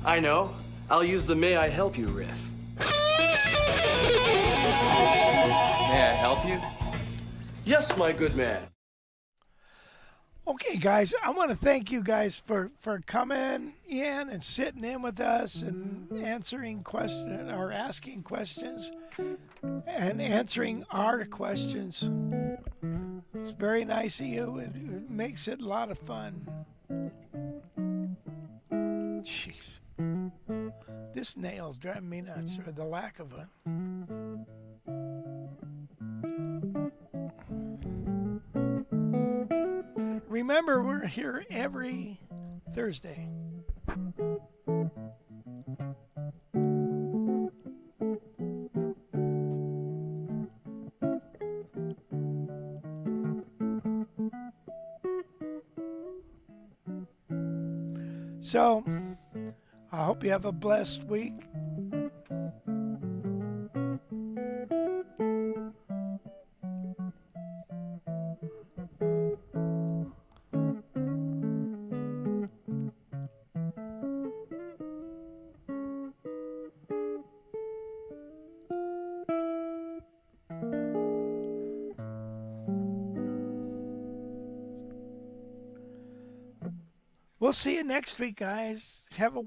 I know. I'll use the may I help you riff. May I help you? Yes, my good man. Okay, guys, I want to thank you guys for coming in and sitting in with us and answering questions or asking questions and answering our questions. It's very nice of you. It makes it a lot of fun. Jeez. This nail's driving me nuts, or the lack of it. Remember, we're here every Thursday. So, I hope you have a blessed week. We'll see you next week, guys. Have a